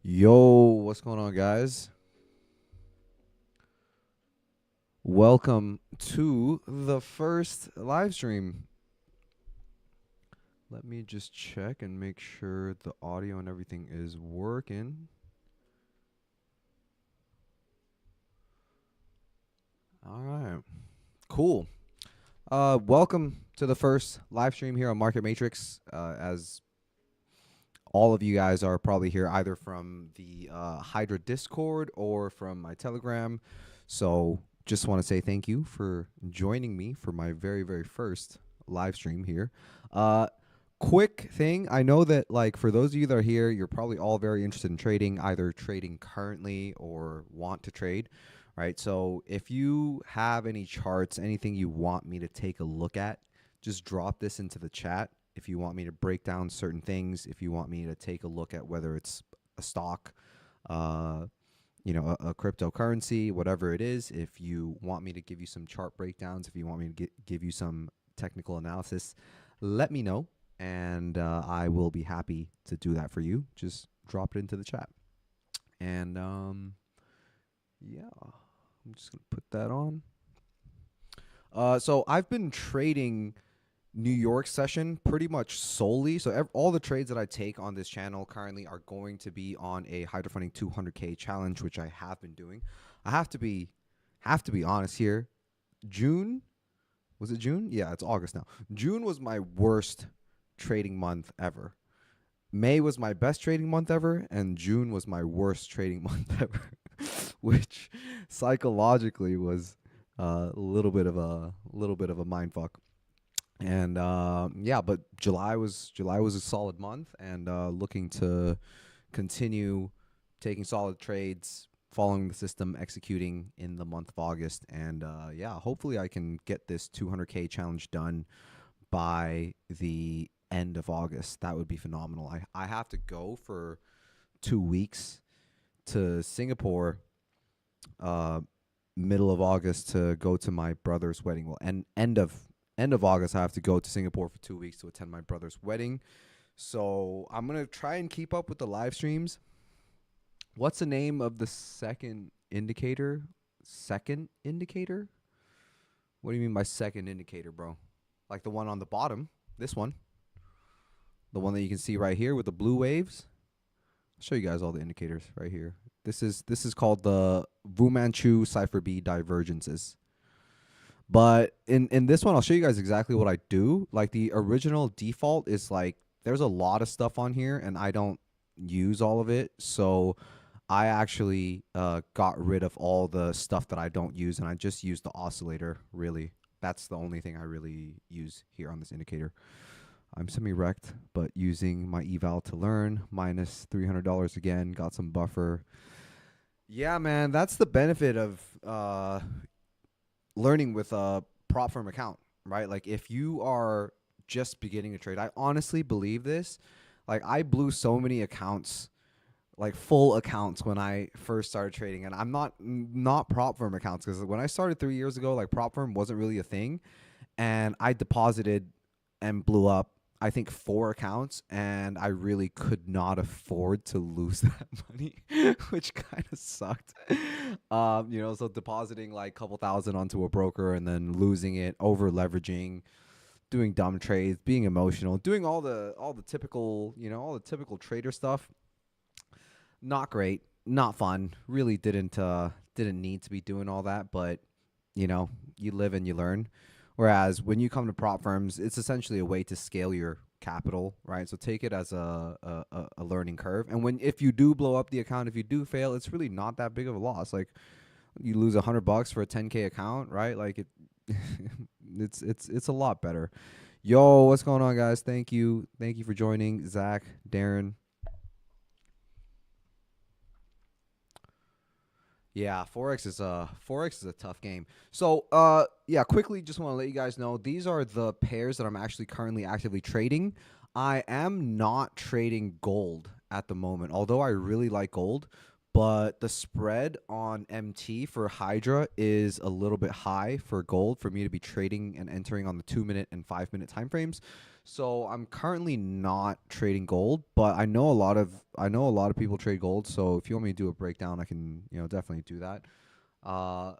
Yo, what's going on, guys? Welcome to the first live stream. Let me just check and make sure the audio and everything is working. All right. Cool. Welcome to the first live stream here on Market Matrix. As all of you guys are probably here either from the Hydra Discord or from my Telegram. So just want to say thank you for joining me for my very, very first live stream here. Quick thing, I know that like for those of you that are here, you're probably all very interested in trading, either trading currently or want to trade, right? So if you have any charts, anything you want me to take a look at, just drop this into the chat. If you want me to break down certain things, if you want me to take a look at whether it's a stock, a cryptocurrency, whatever it is, if you want me to give you some chart breakdowns, if you want me to give you some technical analysis, let me know, and I will be happy to do that for you. Just drop it into the chat. And yeah, I'm just going to put that on. So I've been trading New York session pretty much solely. So all the trades that I take on this channel currently are going to be on a Hydra Funding 200K challenge, which I have been doing. I have to be honest here. June, was it June? Yeah, it's August now. June was my worst trading month ever. May was my best trading month ever, and June was my worst trading month ever, which psychologically was a little bit of a mind fuck. And yeah, but July was a solid month, and looking to continue taking solid trades, following the system, executing in the month of August, and yeah, hopefully I can get this 200K challenge done by the end of August. That would be phenomenal. I have to go for 2 weeks to Singapore, middle of August, to go to my brother's wedding. Well, and end of August, I have to go to Singapore for 2 weeks to attend my brother's wedding. So I'm going to try and keep up with the live streams. What's the name of the second indicator? Second indicator? What do you mean by second indicator, bro? Like the one on the bottom, this one. The one that you can see right here with the blue waves. I'll show you guys all the indicators right here. This is called the Fu Manchu Cipher B divergences. But in this one, I'll show you guys exactly what I do. Like the original default is like, there's a lot of stuff on here and I don't use all of it. So I actually got rid of all the stuff that I don't use, and I just use the oscillator, really. That's the only thing I really use here on this indicator. I'm semi-wrecked, but using my eval to learn, minus $300 again, got some buffer. Yeah, man, that's the benefit of learning with a prop firm account, right? Like if you are just beginning to trade, I honestly believe this. Like I blew so many accounts, like full accounts, when I first started trading, and I'm not prop firm accounts, because when I started 3 years ago, like prop firm wasn't really a thing, and I deposited and blew up, I think, 4 accounts, and I really could not afford to lose that money, which kind of sucked. So depositing like a couple thousand onto a broker and then losing it, over leveraging, doing dumb trades, being emotional, doing all the typical, trader stuff. Not great, not fun. Really didn't need to be doing all that, but you live and you learn. Whereas when you come to prop firms, it's essentially a way to scale your capital, right? So take it as a learning curve. And if you do blow up the account, if you do fail, it's really not that big of a loss. Like you lose $100 for a 10K account, right? Like it's a lot better. Yo, what's going on, guys? Thank you for joining, Zach, Darren. Yeah, Forex is a tough game. So yeah, quickly, just want to let you guys know these are the pairs that I'm actually currently actively trading. I am not trading gold at the moment, although I really like gold, but the spread on MT for Hydra is a little bit high for gold for me to be trading and entering on the 2-minute and 5-minute time frames. So I'm currently not trading gold, but I know a lot of people trade gold. So if you want me to do a breakdown, I can definitely do that. Uh,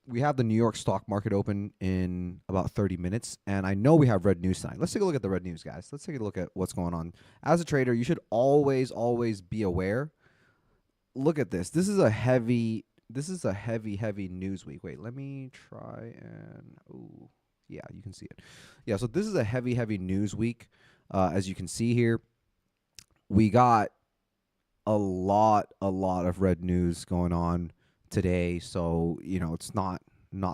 we have the New York stock market open in about 30 minutes, and I know we have red news tonight. Let's take a look at the red news, guys. Let's take a look at what's going on. As a trader, you should always be aware. Look at this. This is a heavy news week. Wait, let me try and yeah, you can see it. Yeah, so this is a heavy news week. As you can see here, we got a lot of red news going on today. So, it's not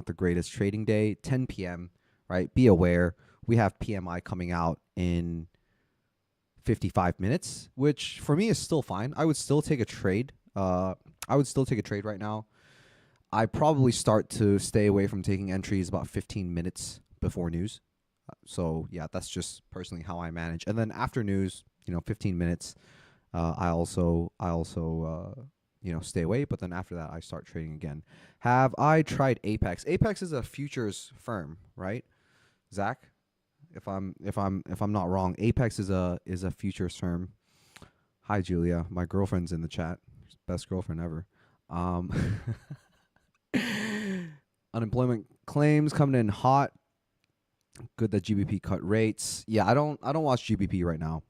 the greatest trading day. 10 p.m., right? Be aware. We have PMI coming out in 55 minutes, which for me is still fine. I would still take a trade. I would still take a trade right now. I probably start to stay away from taking entries about 15 minutes before news. So yeah, that's just personally how I manage. And then after news, 15 minutes. I also stay away. But then after that, I start trading again. Have I tried Apex? Apex is a futures firm, right? Zach, if I'm not wrong, Apex is a futures firm. Hi, Julia. My girlfriend's in the chat. Best girlfriend ever. Um, unemployment claims coming in hot. Good that GBP cut rates. Yeah, I don't watch GBP right now.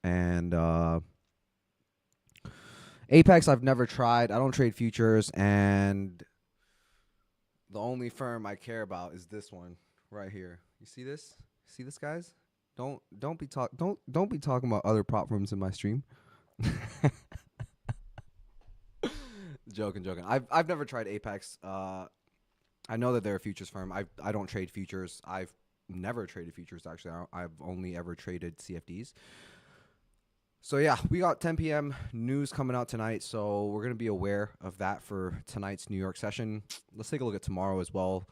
And Apex I've never tried. I don't trade futures, and the only firm I care about is this one right here. You see this? See this, guys? Don't be talking about other prop firms in my stream. Joking. I've never tried Apex. I know that they're a futures firm. I don't trade futures. I've never traded futures actually. I've only ever traded CFDs. So yeah, we got 10 p.m. news coming out tonight, so we're gonna be aware of that for tonight's New York session. Let's take a look at tomorrow as well.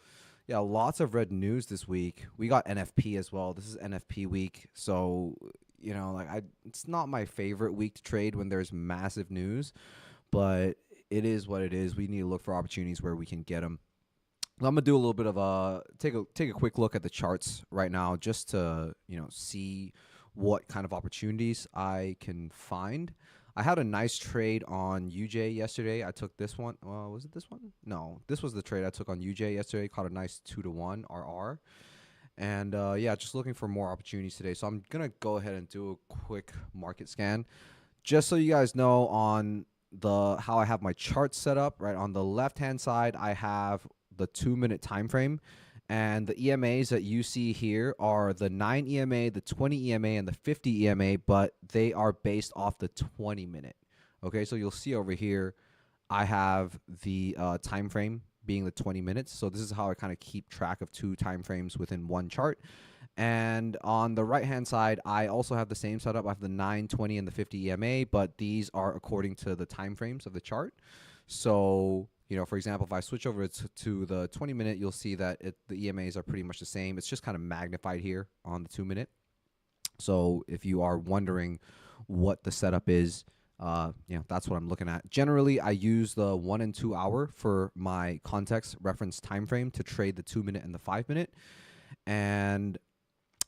Yeah, lots of red news this week. We got NFP as well. This is NFP week, so it's not my favorite week to trade when there's massive news, but it is what it is. We need to look for opportunities where we can get them. I'm gonna do a little bit of take a quick look at the charts right now, just to see what kind of opportunities I can find. I had a nice trade on UJ yesterday. I took this one. Was it this one? No, this was the trade I took on UJ yesterday. Caught a nice 2-to-1 RR. And yeah, just looking for more opportunities today. So I'm gonna go ahead and do a quick market scan, just so you guys know on how I have my chart set up. Right on the left hand side, I have the 2-minute time frame. And the EMAs that you see here are the 9 EMA, the 20 EMA, and the 50 EMA, but they are based off the 20-minute. Okay, so you'll see over here, I have the time frame being the 20 minutes. So this is how I kind of keep track of 2 time frames within one chart. And on the right-hand side, I also have the same setup. I have the 9, 20, and the 50 EMA, but these are according to the time frames of the chart. So for example, if I switch over to the 20-minute, you'll see that the EMAs are pretty much the same. It's just kind of magnified here on the 2-minute. So if you are wondering what the setup is, that's what I'm looking at. Generally, I use the 1 and 2 hour for my context reference time frame to trade the 2-minute and the 5-minute. And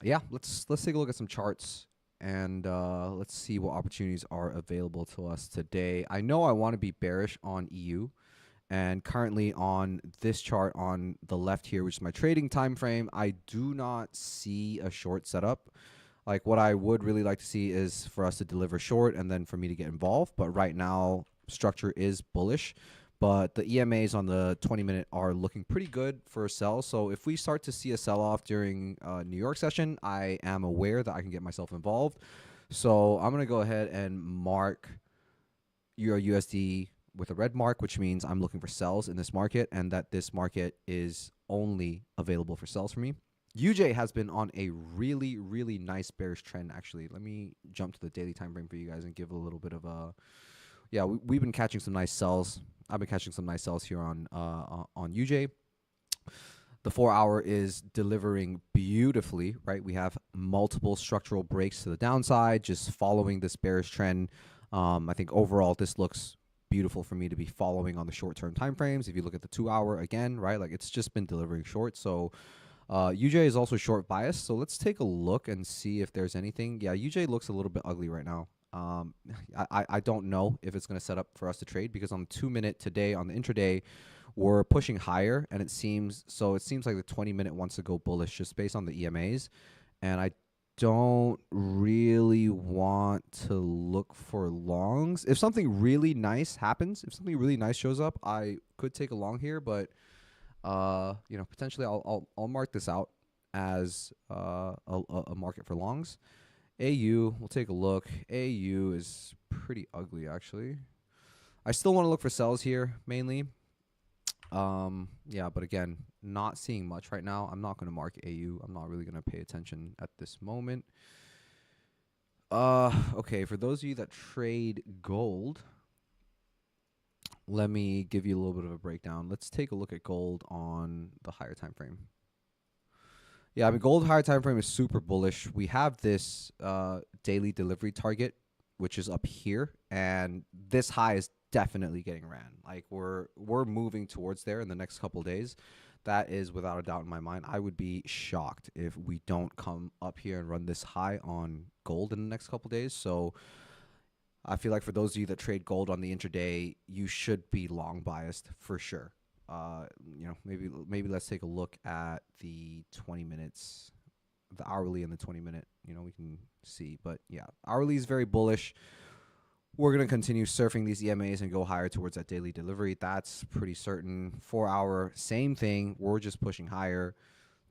yeah, let's take a look at some charts. And let's see what opportunities are available to us today. I know I want to be bearish on EU. And currently on this chart on the left here, which is my trading time frame, I do not see a short setup. Like, what I would really like to see is for us to deliver short and then for me to get involved. But right now, structure is bullish. But the EMAs on the 20-minute are looking pretty good for a sell. So if we start to see a sell-off during New York session, I am aware that I can get myself involved. So I'm going to go ahead and mark Euro USD with a red mark, which means I'm looking for sells in this market and that this market is only available for sells for me. UJ has been on a really nice bearish trend, actually. Let me jump to the daily time frame for you guys and give a little bit of a... Yeah, we've been catching some nice sells. I've been catching some nice sells here on UJ. The 4-hour is delivering beautifully, right? We have multiple structural breaks to the downside, just following this bearish trend. I think overall this looks beautiful for me to be following on the short-term time frames. If you look at the 2-hour again, right, like it's just been delivering short. So UJ is also short bias, so let's take a look and see if there's anything. Yeah, UJ looks a little bit ugly right now. I don't know if it's going to set up for us to trade because on the 2-minute today on the intraday, we're pushing higher, and it seems like the 20-minute wants to go bullish just based on the EMAs, and I don't really want to look for longs. If something really nice happens, if something really nice shows up, I could take a long here, but potentially I'll mark this out as a market for longs. AU, we'll take a look. AU is pretty ugly actually. I still want to look for sells here mainly. Yeah, but again, not seeing much right now. I'm not going to mark AU. I'm not really going to pay attention at this moment. Okay, for those of you that trade gold, let me give you a little bit of a breakdown. Let's take a look at gold on the higher time frame. Yeah, I mean, gold higher time frame is super bullish. We have this daily delivery target, which is up here, and this high is definitely getting ran. Like we're moving towards there in the next couple of days. That is without a doubt in my mind. I would be shocked if we don't come up here and run this high on gold in the next couple of days. So I feel like for those of you that trade gold on the intraday, you should be long biased for sure. Maybe let's take a look at the 20 minutes, the hourly and the 20-minute. We can see, but yeah, hourly is very bullish. We're going to continue surfing these EMAs and go higher towards that daily delivery. That's pretty certain. 4 hour, same thing. We're just pushing higher.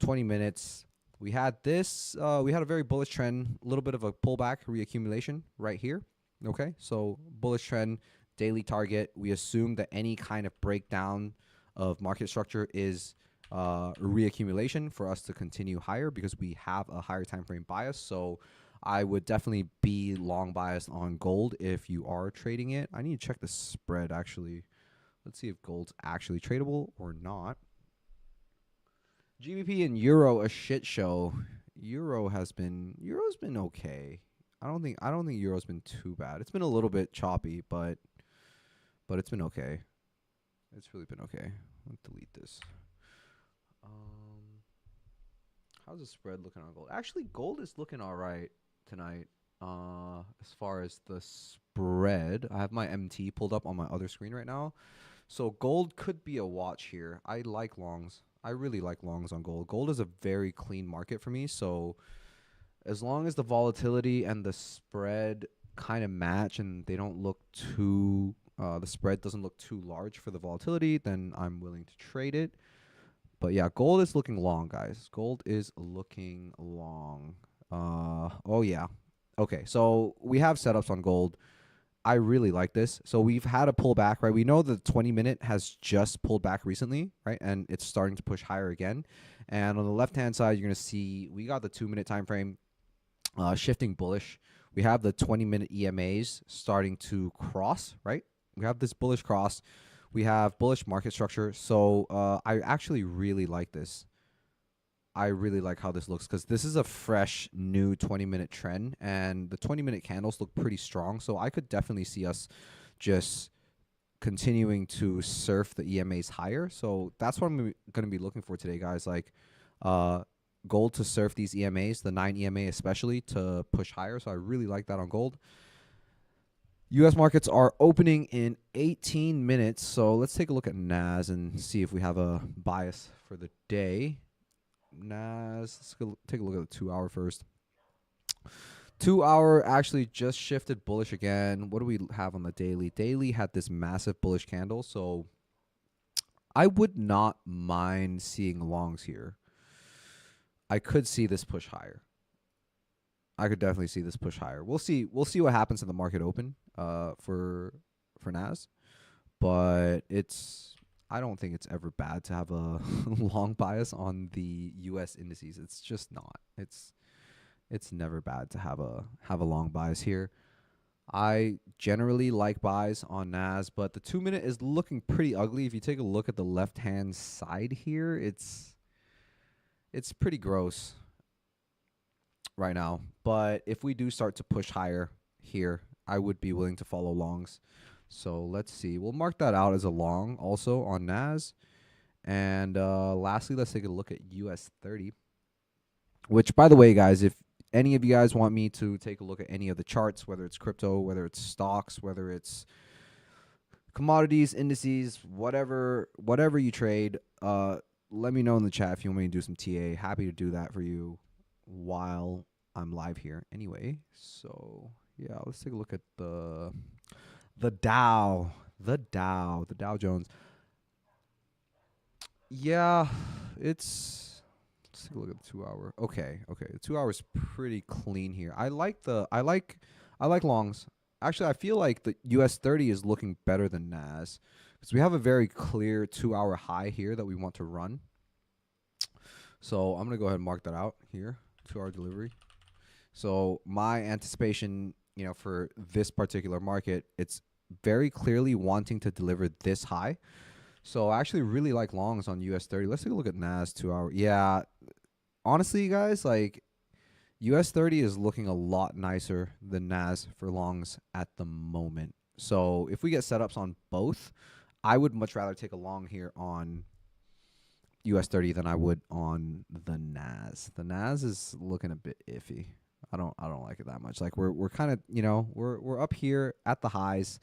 20 minutes. We had this. We had a very bullish trend, a little bit of a pullback, reaccumulation right here. Okay, so bullish trend, daily target. We assume that any kind of breakdown of market structure is reaccumulation for us to continue higher because we have a higher time frame bias. So I would definitely be long biased on gold if you are trading it. I need to check the spread actually. Let's see if gold's actually tradable or not. GBP and Euro a shit show. Euro's been okay. I don't think Euro's been too bad. It's been a little bit choppy, but it's been okay. It's really been okay. Let's delete this. How's the spread looking on gold? Actually, gold is looking all right tonight. As far as the spread, I have my MT pulled up on my other screen right now. So gold could be a watch here. I like longs. I really like longs on gold. Gold is a very clean market for me. So as long as the volatility and the spread kind of match and they don't look too, the spread doesn't look too large for the volatility, then I'm willing to trade it. But yeah, gold is looking long, guys. Gold is looking long. Oh yeah. Okay, so we have setups on gold. I really like this. So we've had a pullback, right? We know the 20-minute has just pulled back recently, right? And it's starting to push higher again. And on the left-hand side, you're going to see we got the 2-minute time frame shifting bullish. We have the 20-minute EMAs starting to cross, right? We have this bullish cross. We have bullish market structure. So I actually really like this. I really like how this looks because this is a fresh, new 20-minute trend, and the 20-minute candles look pretty strong. So I could definitely see us just continuing to surf the EMAs higher. So that's what I'm going to be looking for today, guys. Like gold to surf these EMAs, the 9 EMA especially, to push higher. So I really like that on gold. U.S. markets are opening in 18 minutes. So let's take a look at NAS and see if we have a bias for the day. NAS, let's go take a look at the 2 hour first. 2 hour actually just shifted bullish again. What do we have on the daily? Daily had this massive bullish candle, so I would not mind seeing longs here. I could see this push higher. I could definitely see this push higher. We'll see what happens in the market open for NAS, but I don't think it's ever bad to have a long bias on the US indices. It's just not. It's never bad to have a long bias here. I generally like buys on NAS, but the 2-minute is looking pretty ugly. If you take a look at the left-hand side here, it's pretty gross right now. But if we do start to push higher here, I would be willing to follow longs. So let's see. We'll mark that out as a long also on NAS. And lastly, let's take a look at US 30, which, by the way, guys, if any of you guys want me to take a look at any of the charts, whether it's crypto, whether it's stocks, whether it's commodities, indices, whatever you trade, let me know in the chat if you want me to do some TA. Happy to do that for you while I'm live here anyway. So yeah, let's take a look at the Dow. The Dow Jones. Yeah, let's take a look at the 2 hour. Okay. The 2 hours pretty clean here. I like longs. Actually, I feel like the US 30 is looking better than NAS because we have a very clear 2 hour high here that we want to run. So I'm going to go ahead and mark that out here, 2 hour delivery. So my anticipation, for this particular market, it's very clearly wanting to deliver this high. So I actually really like longs on US 30. Let's take a look at NAS 2 hour. Yeah, honestly, guys, like US 30 is looking a lot nicer than NAS for longs at the moment. So if we get setups on both, I would much rather take a long here on US 30 than I would on the NAS. The NAS is looking a bit iffy. I don't like it that much. Like we're kind of, we're up here at the highs,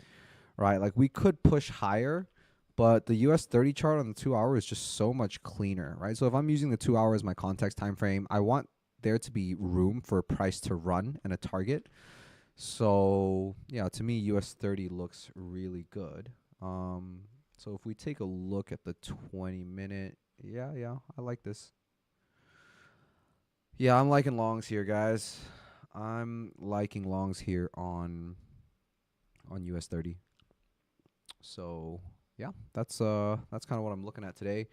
right? Like we could push higher, but the US 30 chart on the 2 hour is just so much cleaner, right? So if I'm using the 2 hour as my context time frame, I want there to be room for a price to run and a target. So yeah, to me, US 30 looks really good. So if we take a look at the 20-minute, yeah, I like this. Yeah, I'm liking longs here, guys. I'm liking longs here on US 30. So yeah, that's kind of what I'm looking at today.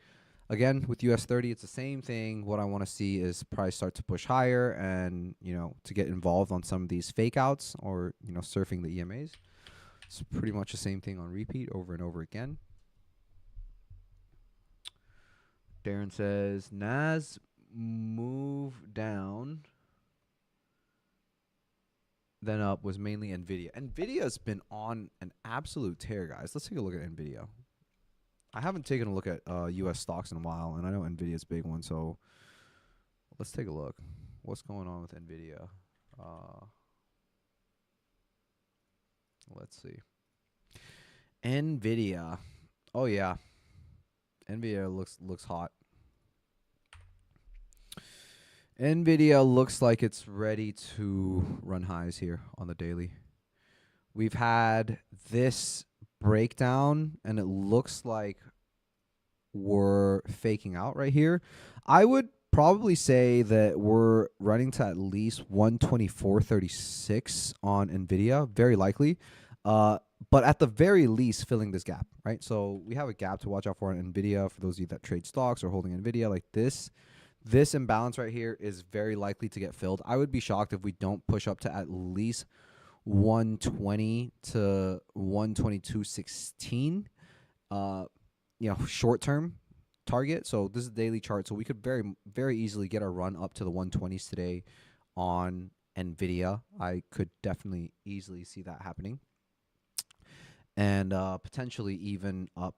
Again, with US 30, it's the same thing. What I want to see is price start to push higher and, to get involved on some of these fake outs or, surfing the EMAs. It's pretty much the same thing on repeat over and over again. Darren says, NAS move down, then up was mainly NVIDIA. NVIDIA's been on an absolute tear, guys. Let's take a look at NVIDIA. I haven't taken a look at U.S. stocks in a while, and I know NVIDIA's a big one, so let's take a look. What's going on with NVIDIA? Let's see. NVIDIA. Oh, yeah. NVIDIA looks hot. NVIDIA looks like it's ready to run highs here on the daily. We've had this breakdown, and it looks like we're faking out right here. I would probably say that we're running to at least 124.36 on NVIDIA, very likely. But at the very least, filling this gap, right? So we have a gap to watch out for on NVIDIA. For those of you that trade stocks or holding NVIDIA, like this imbalance right here is very likely to get filled. I would be shocked if we don't push up to at least 120 to 122.16. Short term target. So this is a daily chart. So we could very, very easily get a run up to the 120s today on NVIDIA. I could definitely easily see that happening. And potentially even up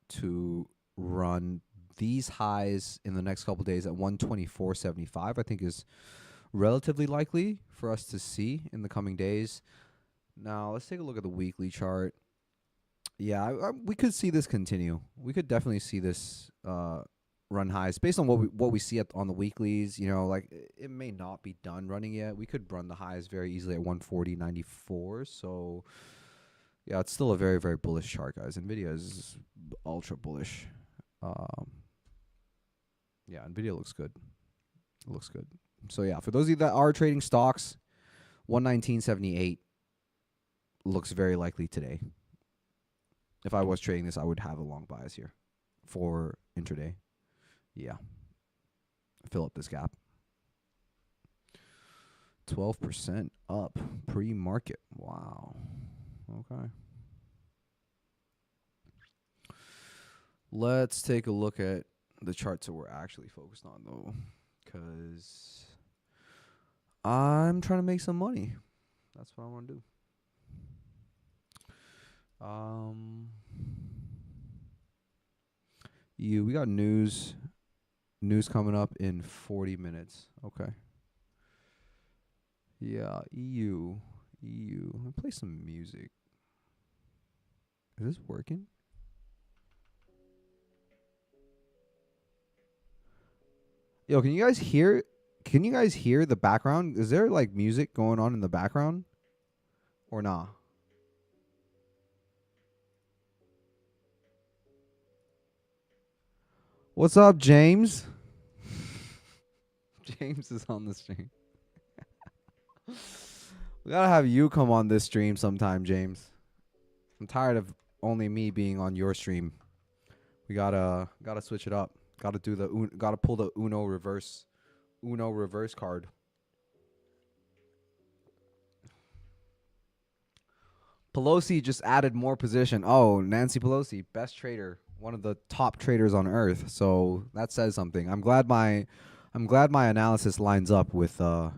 to run these highs in the next couple of days at 124.75, I think is relatively likely for us to see in the coming days. Now, let's take a look at the weekly chart. Yeah, we could see this continue. We could definitely see this run highs based on what we see on the weeklies. Like it may not be done running yet. We could run the highs very easily at 140.94. So yeah, it's still a very, very bullish chart, guys. NVIDIA is ultra bullish. Yeah, NVIDIA looks good. It looks good. So yeah, for those of you that are trading stocks, 119.78 looks very likely today. If I was trading this, I would have a long bias here for intraday. Yeah. Fill up this gap. 12% up pre-market. Wow. Okay. Let's take a look at the charts that we're actually focused on, though, because I'm trying to make some money. That's what I want to do. EU. We got news coming up in 40 minutes. Okay. Yeah, EU. Let me play some music. Is this working? Yo, can you guys hear the background? Is there like music going on in the background? Or nah? What's up, James? James is on the stream. We gotta have you come on this stream sometime, James. I'm tired of only me being on your stream. We gotta switch it up. Gotta pull the Uno reverse card. Pelosi just added more position. Oh, Nancy Pelosi, best trader, one of the top traders on earth. So that says something. I'm glad my analysis lines up with a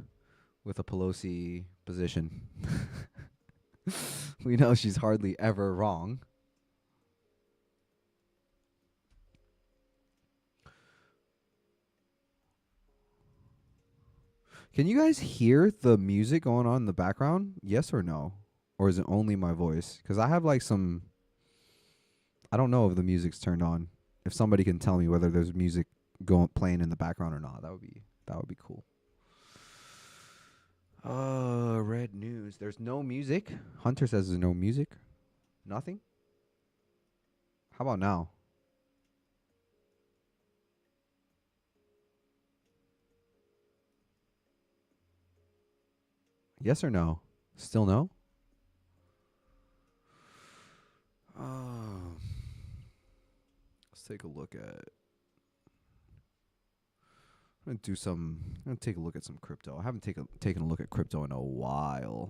Pelosi position. We know she's hardly ever wrong. Can you guys hear the music going on in the background? Yes or no? Or is it only my voice? Because I have like some... I don't know if the music's turned on. If somebody can tell me whether there's music playing in the background or not, that would be cool. Red news. There's no music. Hunter says there's no music. Nothing? How about now? Yes or no? Still no? Let's take a look at... I'm gonna take a look at some crypto. I haven't taken a look at crypto in a while.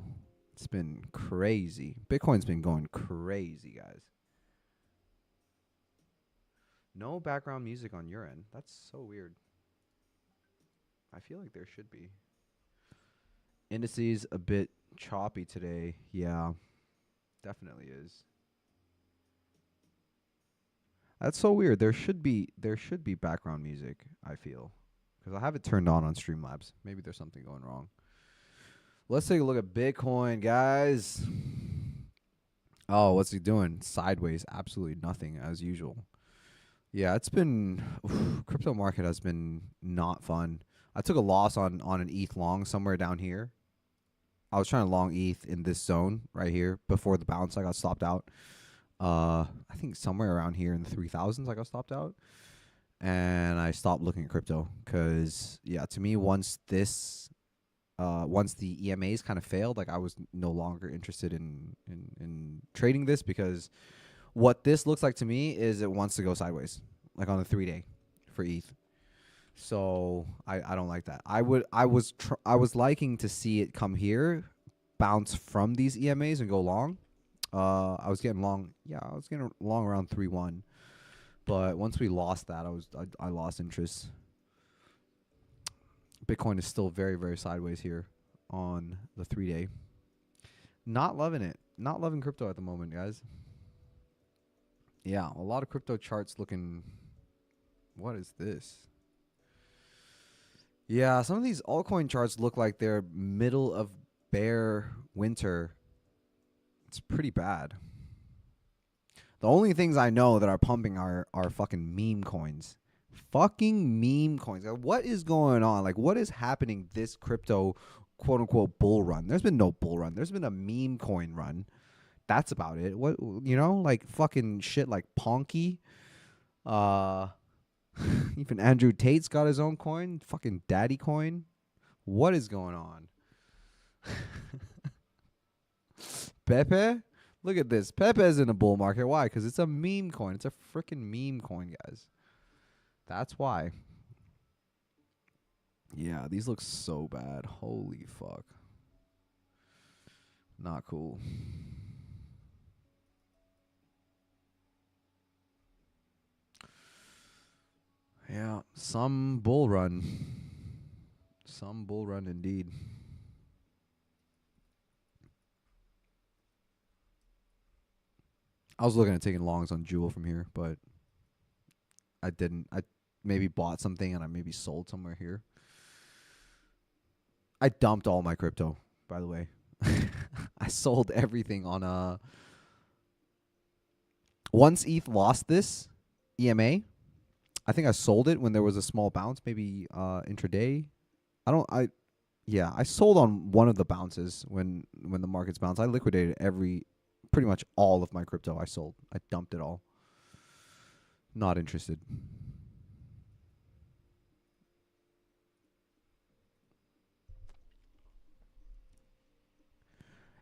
It's been crazy. Bitcoin's been going crazy, guys. No background music on your end. That's so weird. I feel like there should be. Indices a bit choppy today. Yeah, definitely is. That's so weird. There should be background music, I feel. Because I have it turned on Streamlabs. Maybe there's something going wrong. Let's take a look at Bitcoin, guys. Oh, what's he doing? Sideways. Absolutely nothing, as usual. Yeah, it's been... crypto market has been not fun. I took a loss on an ETH long somewhere down here. I was trying to long ETH in this zone right here. Before the bounce, I got stopped out. I think somewhere around here in the 3,000s I got stopped out. And I stopped looking at crypto because, yeah, to me, once the EMAs kind of failed, like I was no longer interested in trading this, because what this looks like to me is it wants to go sideways, like on a 3-day for ETH. So I don't like that. I was liking to see it come here, bounce from these EMAs and go long. I was getting long. Yeah, I was getting long around 3-1. But once we lost that, I lost interest. Bitcoin is still very, very sideways here on the 3-day. Not loving it. Not loving crypto at the moment, guys. Yeah, a lot of crypto charts looking... What is this? Yeah, some of these altcoin charts look like they're middle of bear winter. It's pretty bad. The only things I know that are pumping are fucking meme coins. Fucking meme coins. What is going on? Like, what is happening this crypto quote unquote bull run? There's been no bull run. There's been a meme coin run. That's about it. What, you know, like fucking shit like Ponky. Even Andrew Tate's got his own coin. Fucking Daddy coin. What is going on? Pepe? Look at this. Pepe's in a bull market. Why? Because it's a meme coin. It's a freaking meme coin, guys. That's why. Yeah, these look so bad. Holy fuck. Not cool. Yeah, some bull run. Some bull run indeed. I was looking at taking longs on Jewel from here, but I didn't. I maybe bought something and I maybe sold somewhere here. I dumped all my crypto, by the way. I sold everything on once ETH lost this EMA, I think I sold it when there was a small bounce, maybe intraday. I don't I Yeah, I sold on one of the bounces when the markets bounced. I liquidated pretty much all of my crypto I sold. I dumped it all. Not interested.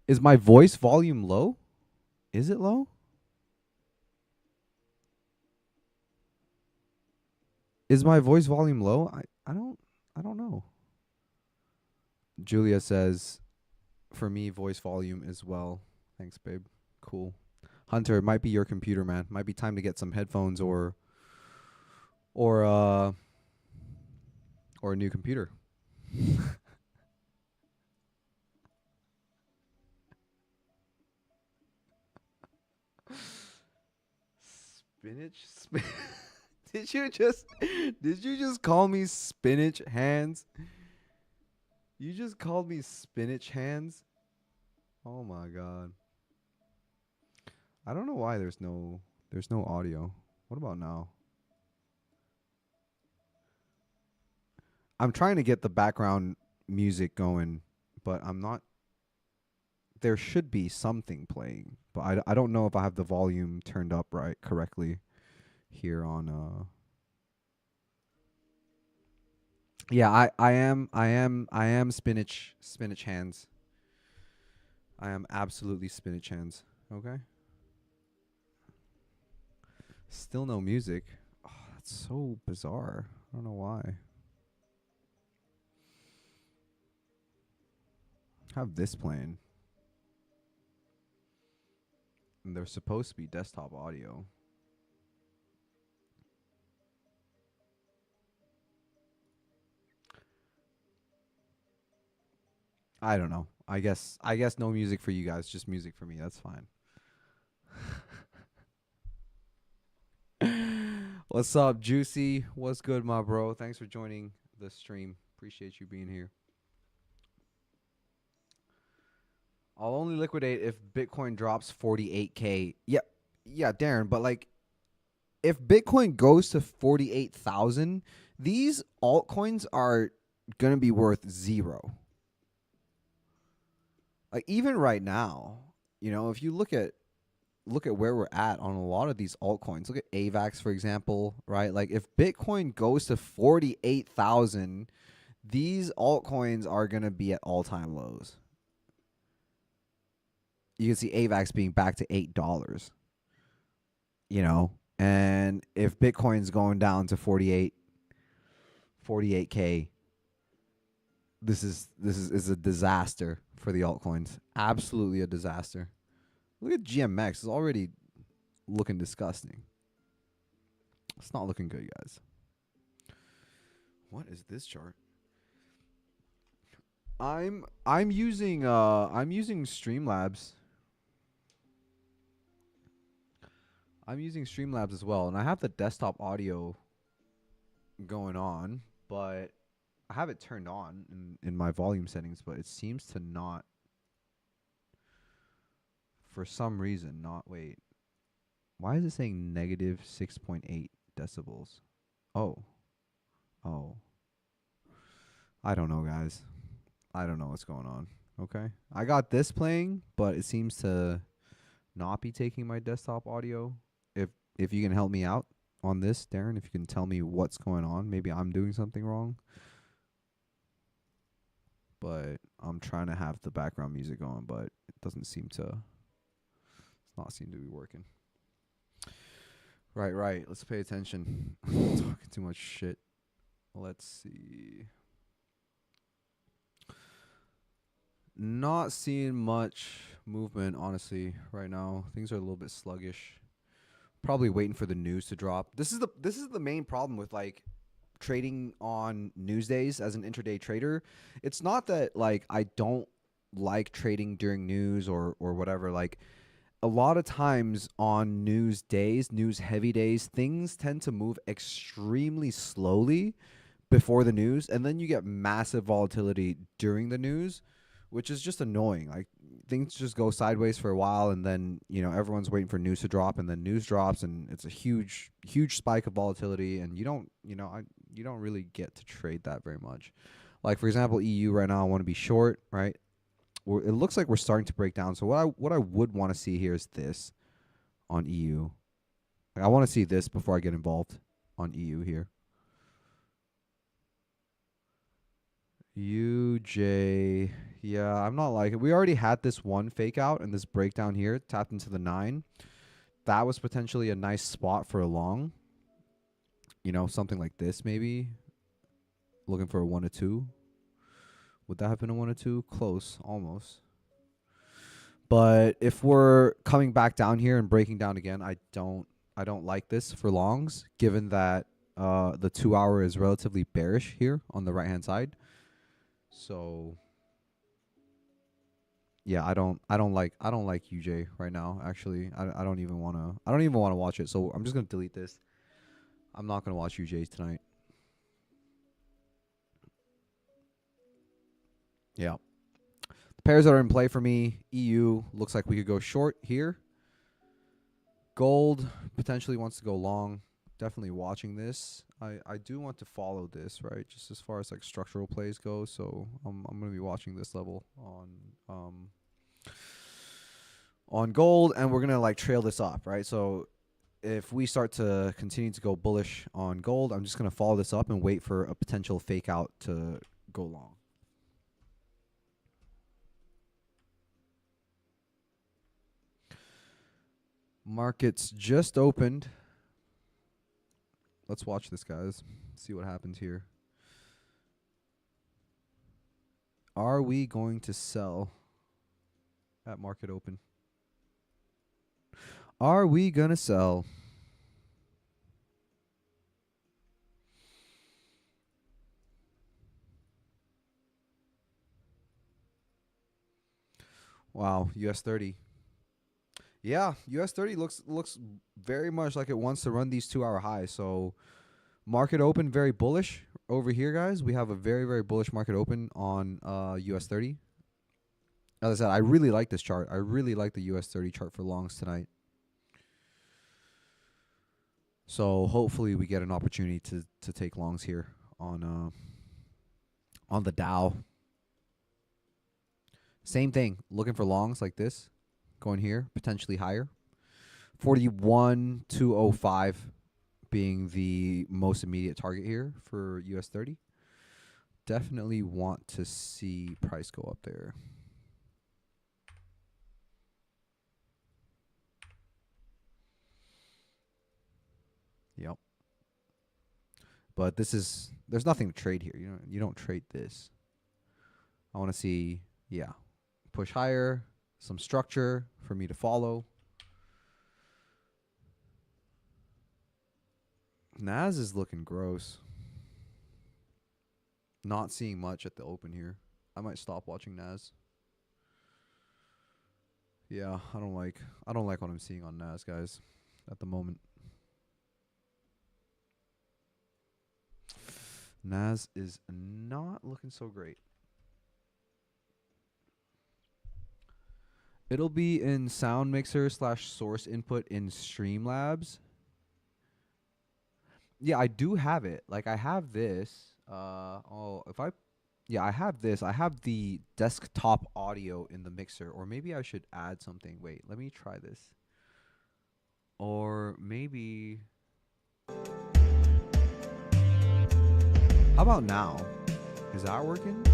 Is my voice volume low? Is it low? Is my voice volume low? I don't know. Julia says for me voice volume as well. Thanks, babe. Cool. Hunter, it might be your computer, man. Might be time to get some headphones or uh or a new computer. Spinach? Did you just call me spinach hands? You just called me spinach hands? Oh my god. I don't know why there's no audio. What about now? I'm trying to get the background music going, but I'm not. There should be something playing, but I don't know if I have the volume turned up right correctly here on Yeah, I am spinach hands. I am absolutely spinach hands. Okay. Still no music. Oh, that's so bizarre. I don't know why. Have this playing. And there's supposed to be desktop audio. I don't know. I guess no music for you guys, just music for me. That's fine. What's up, Juicy? What's good, my bro? Thanks for joining the stream. Appreciate you being here. I'll only liquidate if Bitcoin drops 48K. Yeah, yeah, Darren, but like if Bitcoin goes to 48,000, these altcoins are going to be worth zero. Like even right now, if you look at where we're at on a lot of these altcoins. Look at AVAX, for example, right? Like if Bitcoin goes to 48,000, these altcoins are going to be at all-time lows. You can see AVAX being back to $8, and if Bitcoin's going down to 48K, this is a disaster for the altcoins. Absolutely a disaster. Look at GMX. It's already looking disgusting. It's not looking good, guys. What is this chart? I'm using Streamlabs. I'm using Streamlabs as well, and I have the desktop audio going on, but I have it turned on in my volume settings, but it seems to not, for some reason, not wait. Why is it saying negative 6.8 decibels? Oh. I don't know, guys. I don't know what's going on. Okay. I got this playing, but it seems to not be taking my desktop audio. If you can help me out on this, Darren, if you can tell me what's going on, maybe I'm doing something wrong. But I'm trying to have the background music on, but it doesn't seem to. It's not seem to be working. Right. Let's pay attention. I'm talking too much shit. Let's see. Not seeing much movement, honestly, right now. Things are a little bit sluggish. Probably waiting for the news to drop. This is the main problem with like trading on news days as an intraday trader. It's not that like I don't like trading during news or whatever. Like a lot of times on news days, news heavy days, things tend to move extremely slowly before the news, and then you get massive volatility during the news, which is just annoying. Like things just go sideways for a while, and then everyone's waiting for news to drop, and then news drops, and it's a huge spike of volatility, and you don't really get to trade that very much. Like for example, EU right now, I want to be short, right? It looks like we're starting to break down. So what I would want to see here is this on EU. Like I want to see this before I get involved on EU here. UJ, yeah, I'm not liking it. We already had this one fake out and this breakdown here, tapped into the 9. That was potentially a nice spot for a long. Something like this maybe. Looking for a 1 to 2. Would that have been a 1 or 2? Close, almost. But if we're coming back down here and breaking down again, I don't like this for longs, given that the 2 hour is relatively bearish here on the right hand side. So yeah, I don't like UJ right now. Actually, I don't even want to watch it. So I'm just gonna delete this. I'm not gonna watch UJ tonight. Yeah. The pairs that are in play for me, EU looks like we could go short here. Gold potentially wants to go long. Definitely watching this. I do want to follow this, right? Just as far as like structural plays go. So I'm gonna be watching this level on gold, and we're gonna like trail this up, right? So if we start to continue to go bullish on gold, I'm just gonna follow this up and wait for a potential fake out to go long. Markets just opened. Let's watch this, guys. See what happens here. Are we going to sell at market open? Are we going to sell? Wow, US 30. Yeah, US 30 looks very much like it wants to run these 2 hour highs. So market open very bullish over here, guys. We have a very, very bullish market open on US 30. As I said, I really like this chart. I really like the US 30 chart for longs tonight. So hopefully we get an opportunity to take longs here on the Dow. Same thing, looking for longs like this. Going here, potentially higher. 41,205 being the most immediate target here for US 30. Definitely want to see price go up there. Yep. But there's nothing to trade here. You don't trade this. I want to see, yeah, push higher. Some structure for me to follow. Nas is looking gross. Not seeing much at the open here. I might stop watching Nas. Yeah, I don't like what I'm seeing on Nas, guys, at the moment. Nas is not looking so great. It'll be in Sound Mixer / source input in Streamlabs. Yeah, I do have it. Like I have this. I have this. I have the desktop audio in the mixer, or maybe I should add something. Wait, let me try this. Or maybe, how about now? Is that working?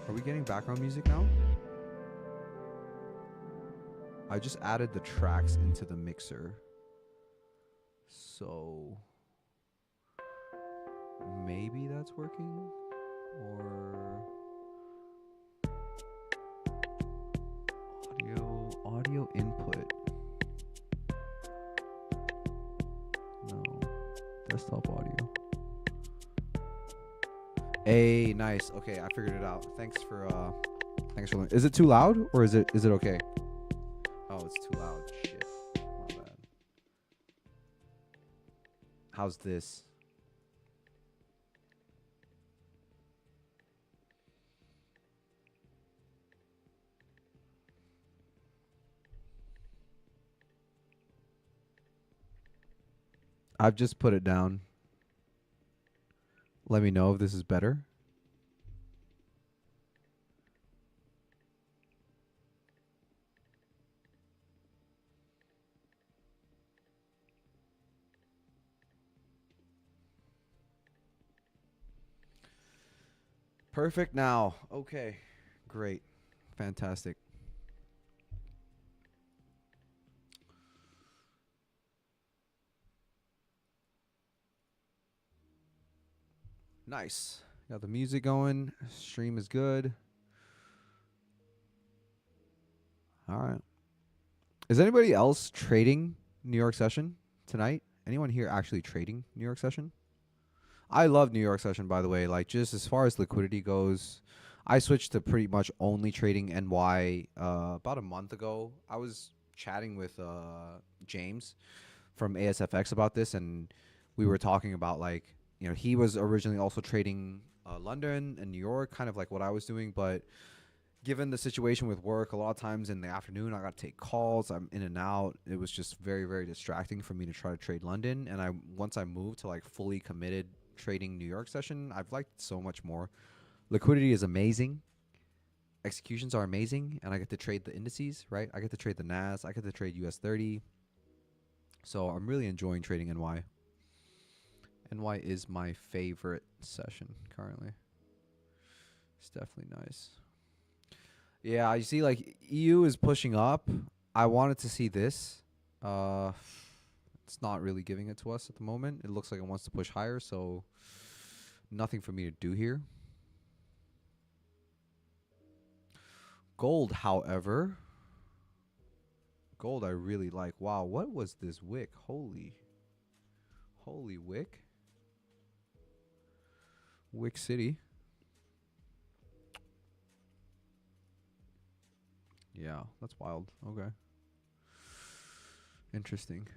Are we getting background music now? I just added the tracks into the mixer. So maybe that's working, or audio input. No, desktop audio. Hey, nice. Okay, I figured it out. Thanks for is it too loud or is it okay? Oh, that's too loud. Shit. My bad. How's this? I've just put it down. Let me know if this is better. Perfect now. Okay. Great. Fantastic. Nice. Got the music going. Stream is good. All right. Is anybody else trading New York session tonight? Anyone here actually trading New York session? I love New York session, by the way. Like, just as far as liquidity goes, I switched to pretty much only trading NY about a month ago. I was chatting with James from ASFX about this, and we were talking about, like, you know, he was originally also trading London and New York, kind of like what I was doing, but given the situation with work, a lot of times in the afternoon I got to take calls. I'm in and out. It was just very, very distracting for me to try to trade London. And once I moved to like fully committed trading New York session, I've liked it so much more. Liquidity is amazing. Executions are amazing, and I get to trade the indices, right? I get to trade the NAS. I get to trade US 30. So I'm really enjoying trading NY. NY is my favorite session currently. It's definitely nice. Yeah, you see, like, EU is pushing up. I wanted to see this. Uh, it's not really giving it to us at the moment. It looks like it wants to push higher, so nothing for me to do here. Gold, however, gold I really like. Wow, what was this wick? Holy wick. Wick City. Yeah, that's wild. Okay. Interesting.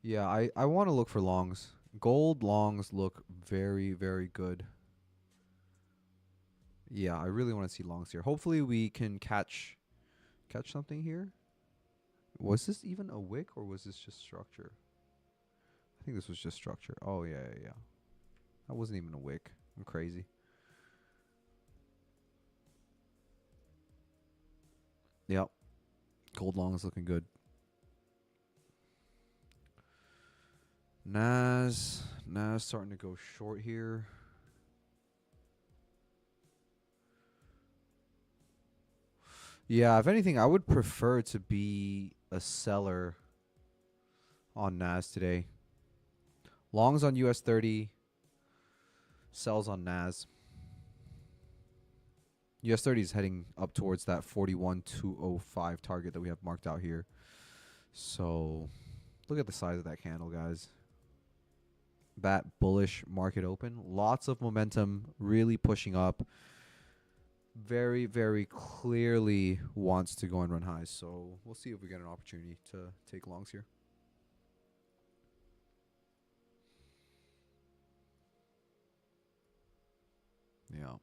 Yeah, I want to look for longs. Gold longs look very, very good. Yeah, I really want to see longs here. Hopefully we can catch something here. Was this even a wick or was this just structure? I think this was just structure. Oh yeah, yeah, yeah. That wasn't even a wick. I'm crazy. Yep. Gold long is looking good. Nas starting to go short here. Yeah, if anything, I would prefer to be a seller on Nas today. Longs on US 30, sells on Nas. US 30 is heading up towards that 41,205 target that we have marked out here. So look at the size of that candle, guys. That bullish market open. Lots of momentum, really pushing up. Very, very clearly wants to go and run highs. So we'll see if we get an opportunity to take longs here. Yeah.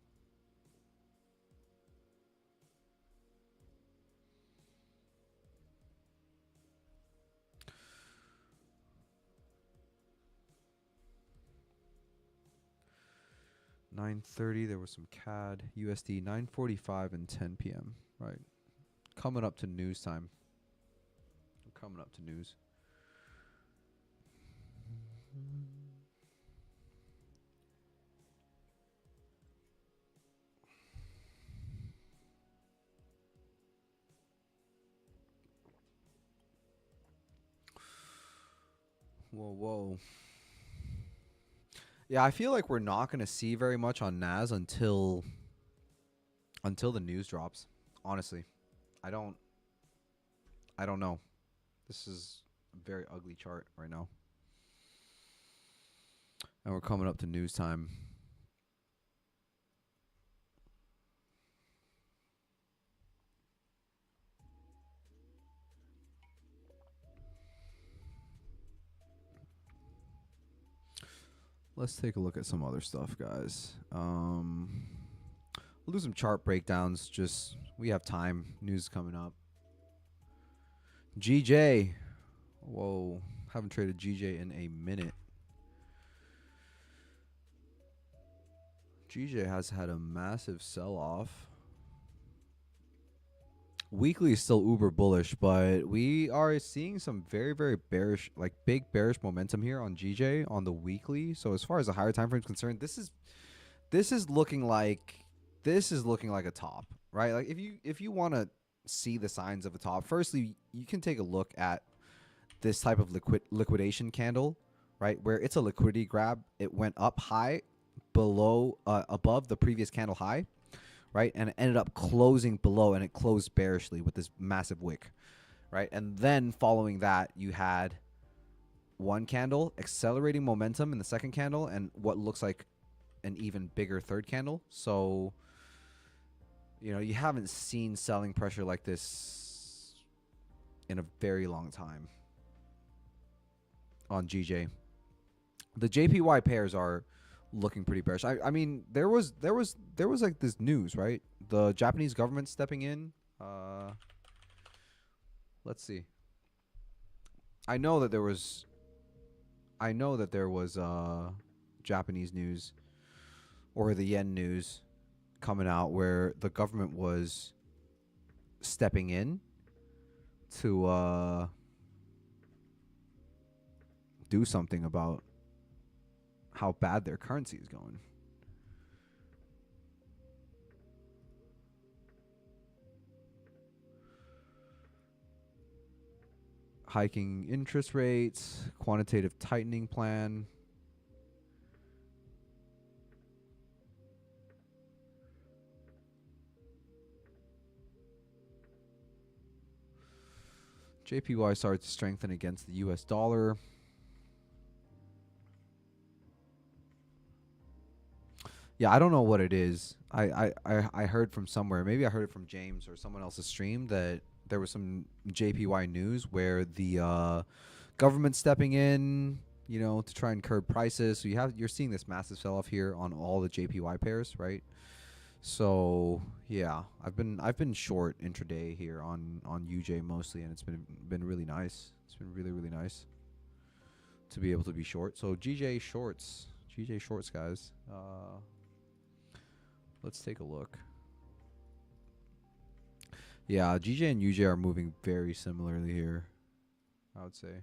$9:30. There was some CAD, USD 9:45 and 10 p.m. Right. Coming up to news time. Coming up to news. Whoa, whoa. Yeah, I feel like we're not going to see very much on NAS until the news drops. Honestly, I don't know. This is a very ugly chart right now. And we're coming up to news time. Let's take a look at some other stuff, guys. We'll do some chart breakdowns. Just we have time. News coming up. GJ. Whoa. Haven't traded GJ in a minute. GJ has had a massive sell-off. Weekly is still uber bullish, but we are seeing some very, very bearish, like big bearish momentum here on GJ on the weekly. So as far as the higher time frame is concerned, this is looking like a top, right? Like if you want to see the signs of a top, firstly you can take a look at this type of liquidation candle, right? Where it's a liquidity grab. It went up high below above the previous candle high, right? And it ended up closing below, and it closed bearishly with this massive wick, right? And then following that, you had one candle accelerating momentum in the second candle and what looks like an even bigger third candle. So, you know, you haven't seen selling pressure like this in a very long time on GJ. The JPY pairs are looking pretty bearish. I mean, there was like this news, right? The Japanese government stepping in. Let's see. I know that there was Japanese news or the yen news coming out where the government was stepping in to do something about how bad their currency is going. Hiking interest rates, quantitative tightening plan. JPY started to strengthen against the US dollar. Yeah, I don't know what it is. I heard from somewhere, maybe I heard it from James or someone else's stream, that there was some JPY news where the government stepping in, you know, to try and curb prices. So you're seeing this massive sell-off here on all the JPY pairs, right? So yeah, I've been short intraday here on UJ mostly, and it's been really nice. It's been really nice to be able to be short. So GJ shorts, guys. Let's take a look. Yeah, GJ and UJ are moving very similarly here, I would say.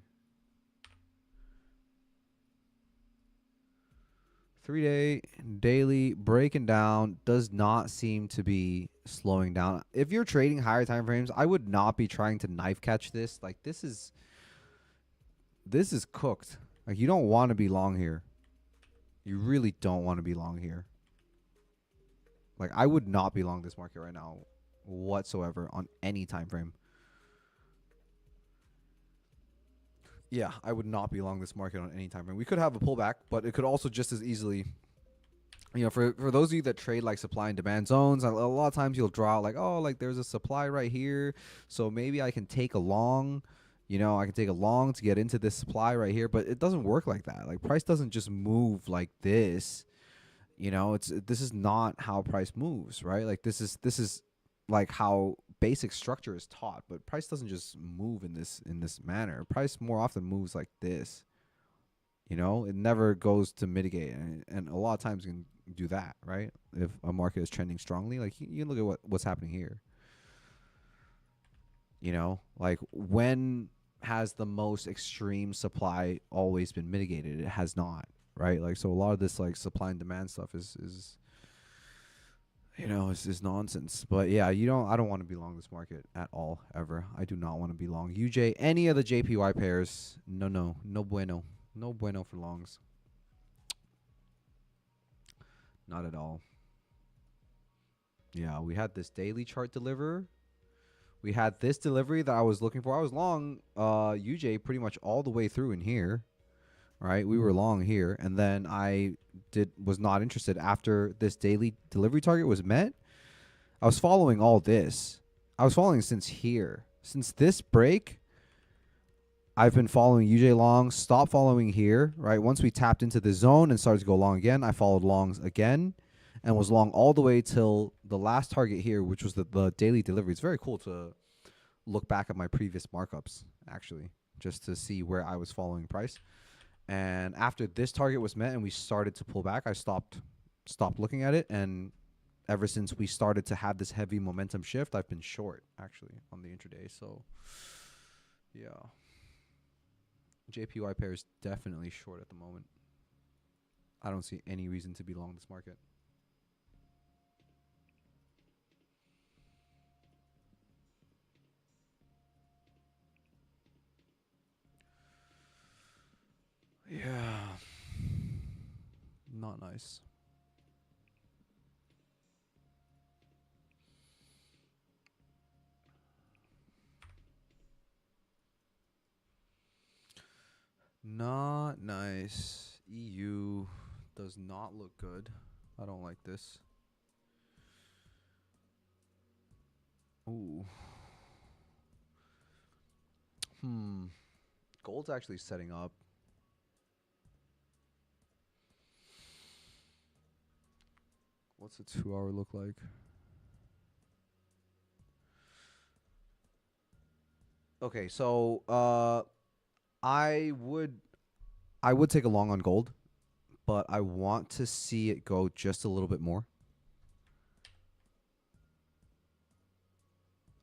3-day daily breaking down does not seem to be slowing down. If you're trading higher time frames, I would not be trying to knife catch this. Like this is cooked. Like you don't want to be long here. You really don't want to be long here. Like I would not be long this market right now whatsoever on any time frame. Yeah, I would not be long this market on any time frame. We could have a pullback, but it could also just as easily, you know, for those of you that trade like supply and demand zones, a lot of times you'll draw like, oh, like there's a supply right here, so maybe I can take a long, you know, I can take a long to get into this supply right here, but it doesn't work like that. Like price doesn't just move like this. You know, this is not how price moves, right? Like this is like how basic structure is taught, but price doesn't just move in this manner. Price more often moves like this. You know, it never goes to mitigate, and a lot of times you can do that, right? If a market is trending strongly, like you can look at what's happening here. You know, like when has the most extreme supply always been mitigated? It has not. Right, like so a lot of this like supply and demand stuff is you know is nonsense. But yeah, I don't want to be long this market at all ever. I do not want to be long UJ, any of the JPY pairs. No bueno for longs. Not at all. Yeah, we had this daily chart deliver. We had this delivery that I was looking for. I was long UJ pretty much all the way through in here. Right, we were long here, and then I was not interested after this daily delivery target was met. I was following all this. I was following since here, since this break. I've been following UJ longs, stopped following here, right? Once we tapped into the zone and started to go long again, I followed longs again and was long all the way till the last target here, which was the daily delivery. It's very cool to look back at my previous markups, actually, just to see where I was following price. And after this target was met and we started to pull back, I stopped looking at it. And ever since we started to have this heavy momentum shift, I've been short, actually, on the intraday. So, yeah. JPY pair is definitely short at the moment. I don't see any reason to be long this market. Yeah. Not nice. Not nice. EU does not look good. I don't like this. Ooh. Gold's actually setting up. What's a 2-hour look like? Okay, so I would take a long on gold, but I want to see it go just a little bit more.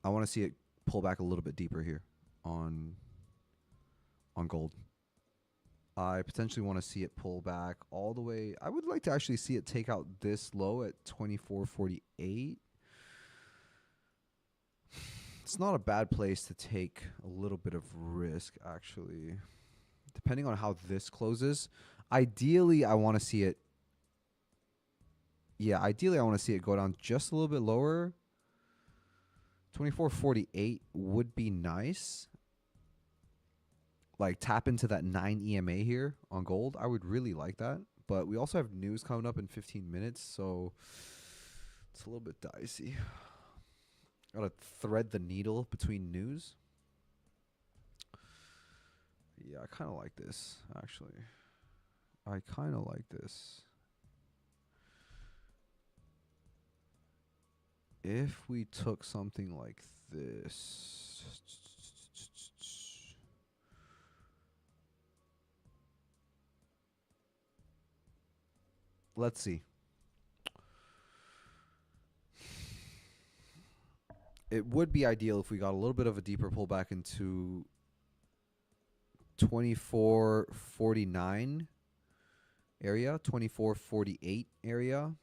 I want to see it pull back a little bit deeper here on gold. I potentially want to see it pull back all the way. I would like to actually see it take out this low at 24.48. It's not a bad place to take a little bit of risk, actually. Depending on how this closes. Ideally, I want to see it. Yeah, ideally, I want to see it go down just a little bit lower. 24.48 would be nice. Like tap into that 9 EMA here on gold. I would really like that. But we also have news coming up in 15 minutes, so it's a little bit dicey. Gotta thread the needle between news. Yeah, I kind of like this, actually. I kind of like this. If we took something like this. Let's see. It would be ideal if we got a little bit of a deeper pullback into 24.49 area, 24.48 area,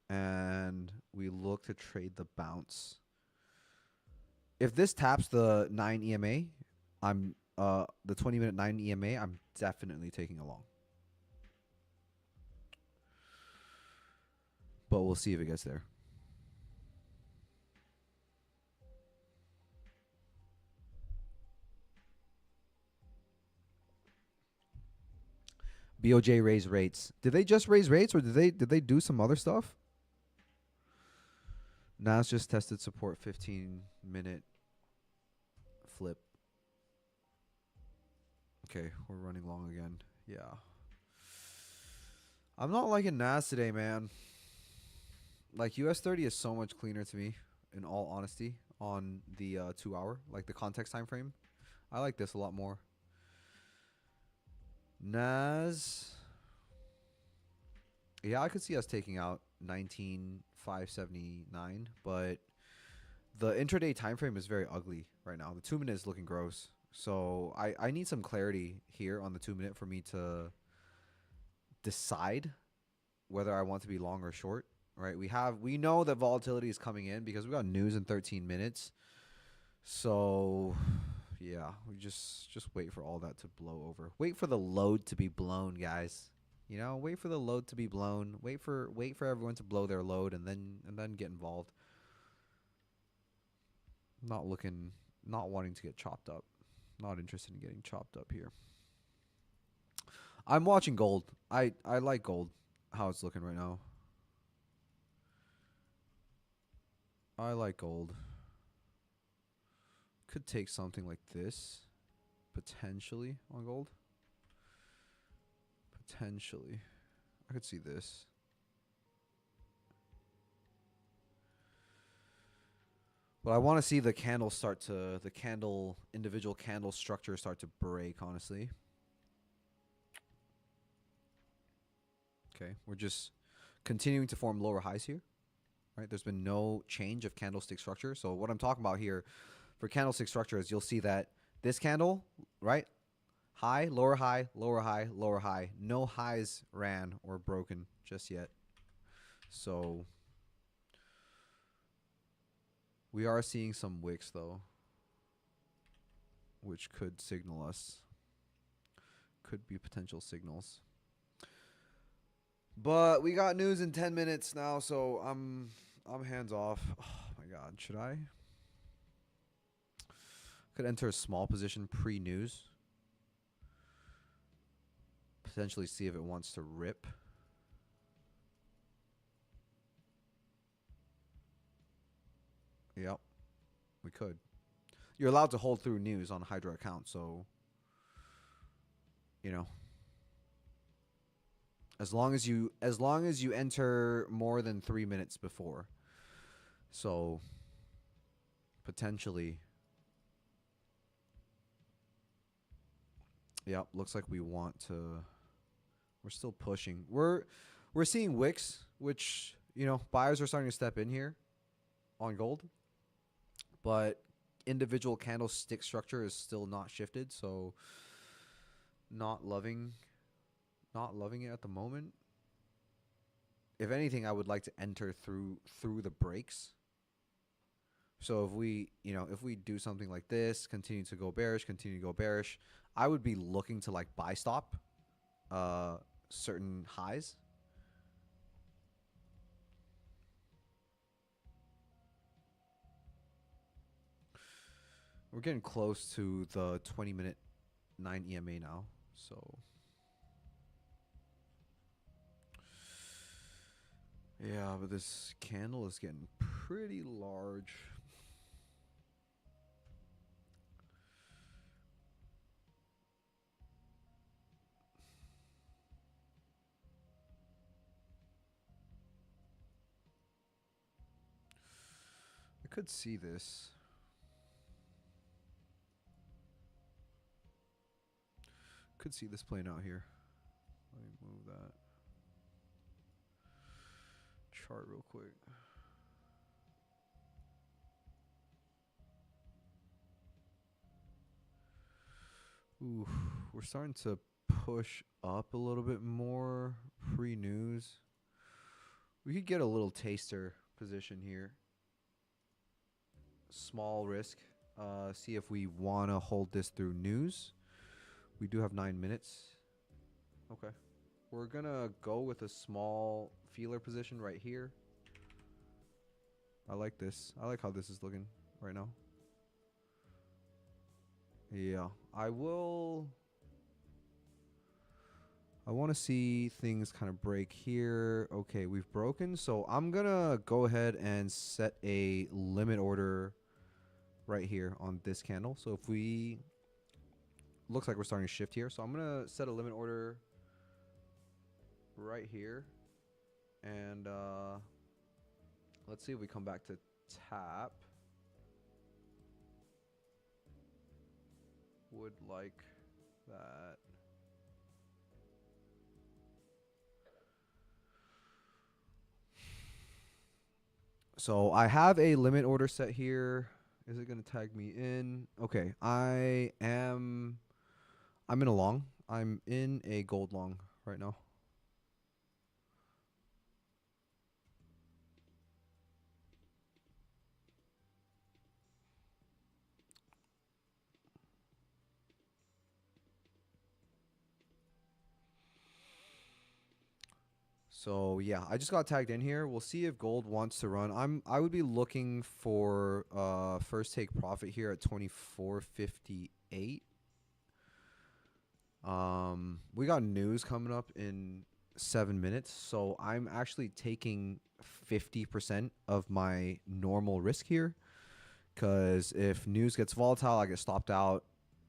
and we look to trade the bounce. If this taps the 9 EMA, I'm the 20-minute 9 EMA, I'm definitely taking a long. But we'll see if it gets there. BOJ raised rates. Did they just raise rates, or did they do some other stuff? Nas just tested support 15-minute flip. Okay, we're running long again. Yeah. I'm not liking Nas today, man. Like US30 is so much cleaner to me, in all honesty, on the 2-hour, like the context time frame. I like this a lot more. Nas. Yeah, I could see us taking out 19,579, but the intraday time frame is very ugly right now. The 2-minute is looking gross. So I need some clarity here on the 2-minute for me to decide whether I want to be long or short. Right? We know that volatility is coming in because we got news in 13 minutes. So yeah, we just wait for all that to blow over. Wait for the load to be blown, guys. You know, wait for the load to be blown. Wait for everyone to blow their load and then get involved. Not wanting to get chopped up. Not interested in getting chopped up here. I'm watching gold. I like gold, how it's looking right now. I like gold. Could take something like this. potentially on gold. Potentially. I could see this. But I want to see the candle individual candle structure start to break, honestly. Okay, we're just continuing to form lower highs here, right? There's been no change of candlestick structure. So what I'm talking about here for candlestick structure is you'll see that this candle, right? High, lower high, lower high, lower high. No highs ran or broken just yet. So we are seeing some wicks though, which could signal us. Could be potential signals. But we got news in 10 minutes now, so I'm hands off. Oh my god, should I? Could enter a small position pre-news. Potentially see if it wants to rip. Yep, we could. You're allowed to hold through news on Hydra account, so you know. As long as you enter more than 3 minutes before. So potentially. Yep, looks like we want to. We're still pushing. We're seeing wicks, which, you know, buyers are starting to step in here on gold. But individual candlestick structure is still not shifted, so not loving it at the moment. If anything, I would like to enter through the breaks. So if we do something like this, continue to go bearish, I would be looking to like buy stop certain highs. We're getting close to the 20-minute 9 EMA now, so yeah, but this candle is getting pretty large. I could see this. Could see this playing out here. Let me move that chart real quick. Ooh, we're starting to push up a little bit more pre-news. We could get a little taster position here. Small risk. See if we want to hold this through news. We do have 9 minutes. Okay. We're going to go with a small feeler position right here. I like this. I like how this is looking right now. Yeah. I want to see things kind of break here. Okay, we've broken. So I'm going to go ahead and set a limit order right here on this candle. So if we... Looks like we're starting to shift here. So I'm going to set a limit order right here. And let's see if we come back to tap. Would like that. So I have a limit order set here. Is it going to tag me in? Okay, I'm in a long. I'm in a gold long right now. So yeah, I just got tagged in here. We'll see if gold wants to run. I would be looking for first take profit here at 24.58. We got news coming up in 7 minutes, so I'm actually taking 50% of my normal risk here, because if news gets volatile, I get stopped out.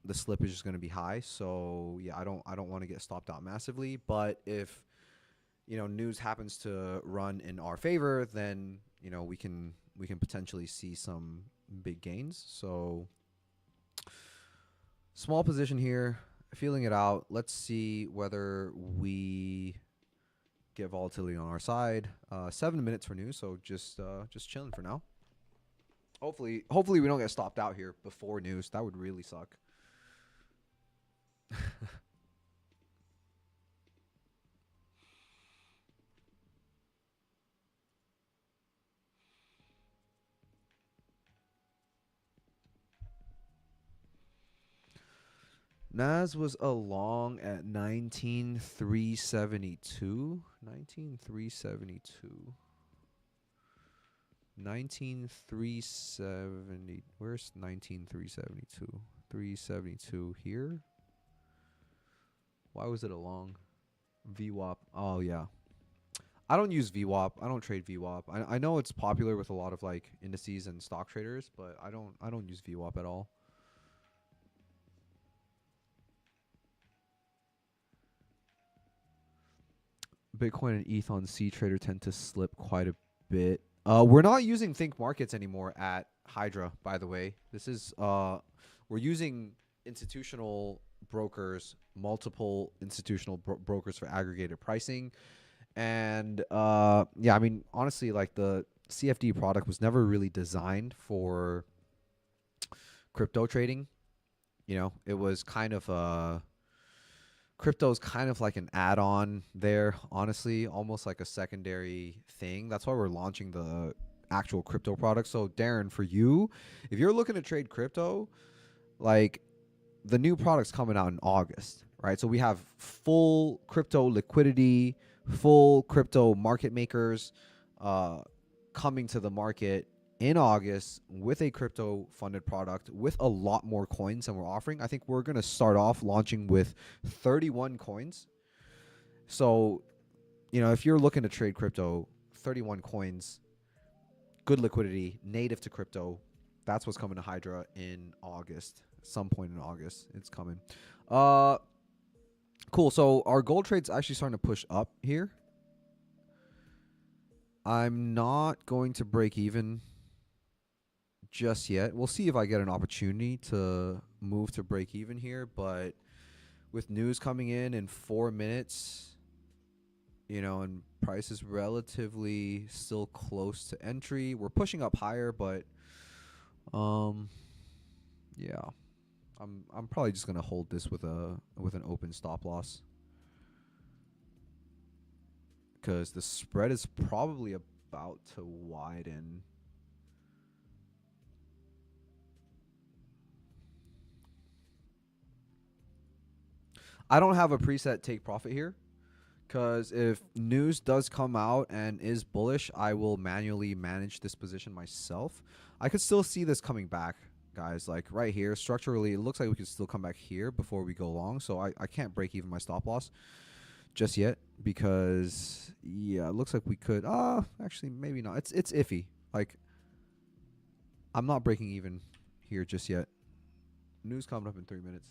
the slippage is going to be high. So yeah, I don't want to get stopped out massively. But if news happens to run in our favor, then we can potentially see some big gains. So small position here, feeling it out. Let's see whether we get volatility on our side. 7 minutes for news, so just chilling for now. Hopefully we don't get stopped out here before news. That would really suck. Nas was along at 19,372. 19,372. 19,370. Where's 19,372? 372 here. Why was it along? VWAP. Oh yeah. I don't use VWAP. I don't trade VWAP. I know it's popular with a lot of like indices and stock traders, but I don't use VWAP at all. Bitcoin and ETH on C Trader tend to slip quite a bit. We're not using Think Markets anymore at Hydra, by the way. This is we're using institutional brokers, multiple institutional brokers for aggregated pricing. And yeah, I mean, honestly, like the CFD product was never really designed for crypto trading. It was kind of crypto's kind of like an add-on there, honestly, almost like a secondary thing. That's why we're launching the actual crypto product. So Darren, for you, if you're looking to trade crypto, like the new product's coming out in August, right? So we have full crypto liquidity, full crypto market makers coming to the market in August with a crypto funded product with a lot more coins than we're offering. I think we're going to start off launching with 31 coins. So, if you're looking to trade crypto, 31 coins, good liquidity, native to crypto. That's what's coming to Hydra in August. Some point in August, it's coming. Cool. So our gold trade's actually starting to push up here. I'm not going to break even just yet. We'll see if I get an opportunity to move to break even here, but with news coming in 4 minutes, and price is relatively still close to entry. We're pushing up higher, but yeah. I'm probably just going to hold this with an open stop loss, cuz the spread is probably about to widen. I don't have a preset take profit here, because if news does come out and is bullish, I will manually manage this position myself. I could still see this coming back, guys. Like right here, structurally, it looks like we could still come back here before we go long. So I can't break even my stop loss just yet, because yeah, it looks like we could. Actually, maybe not. It's iffy. Like I'm not breaking even here just yet. News coming up in 3 minutes.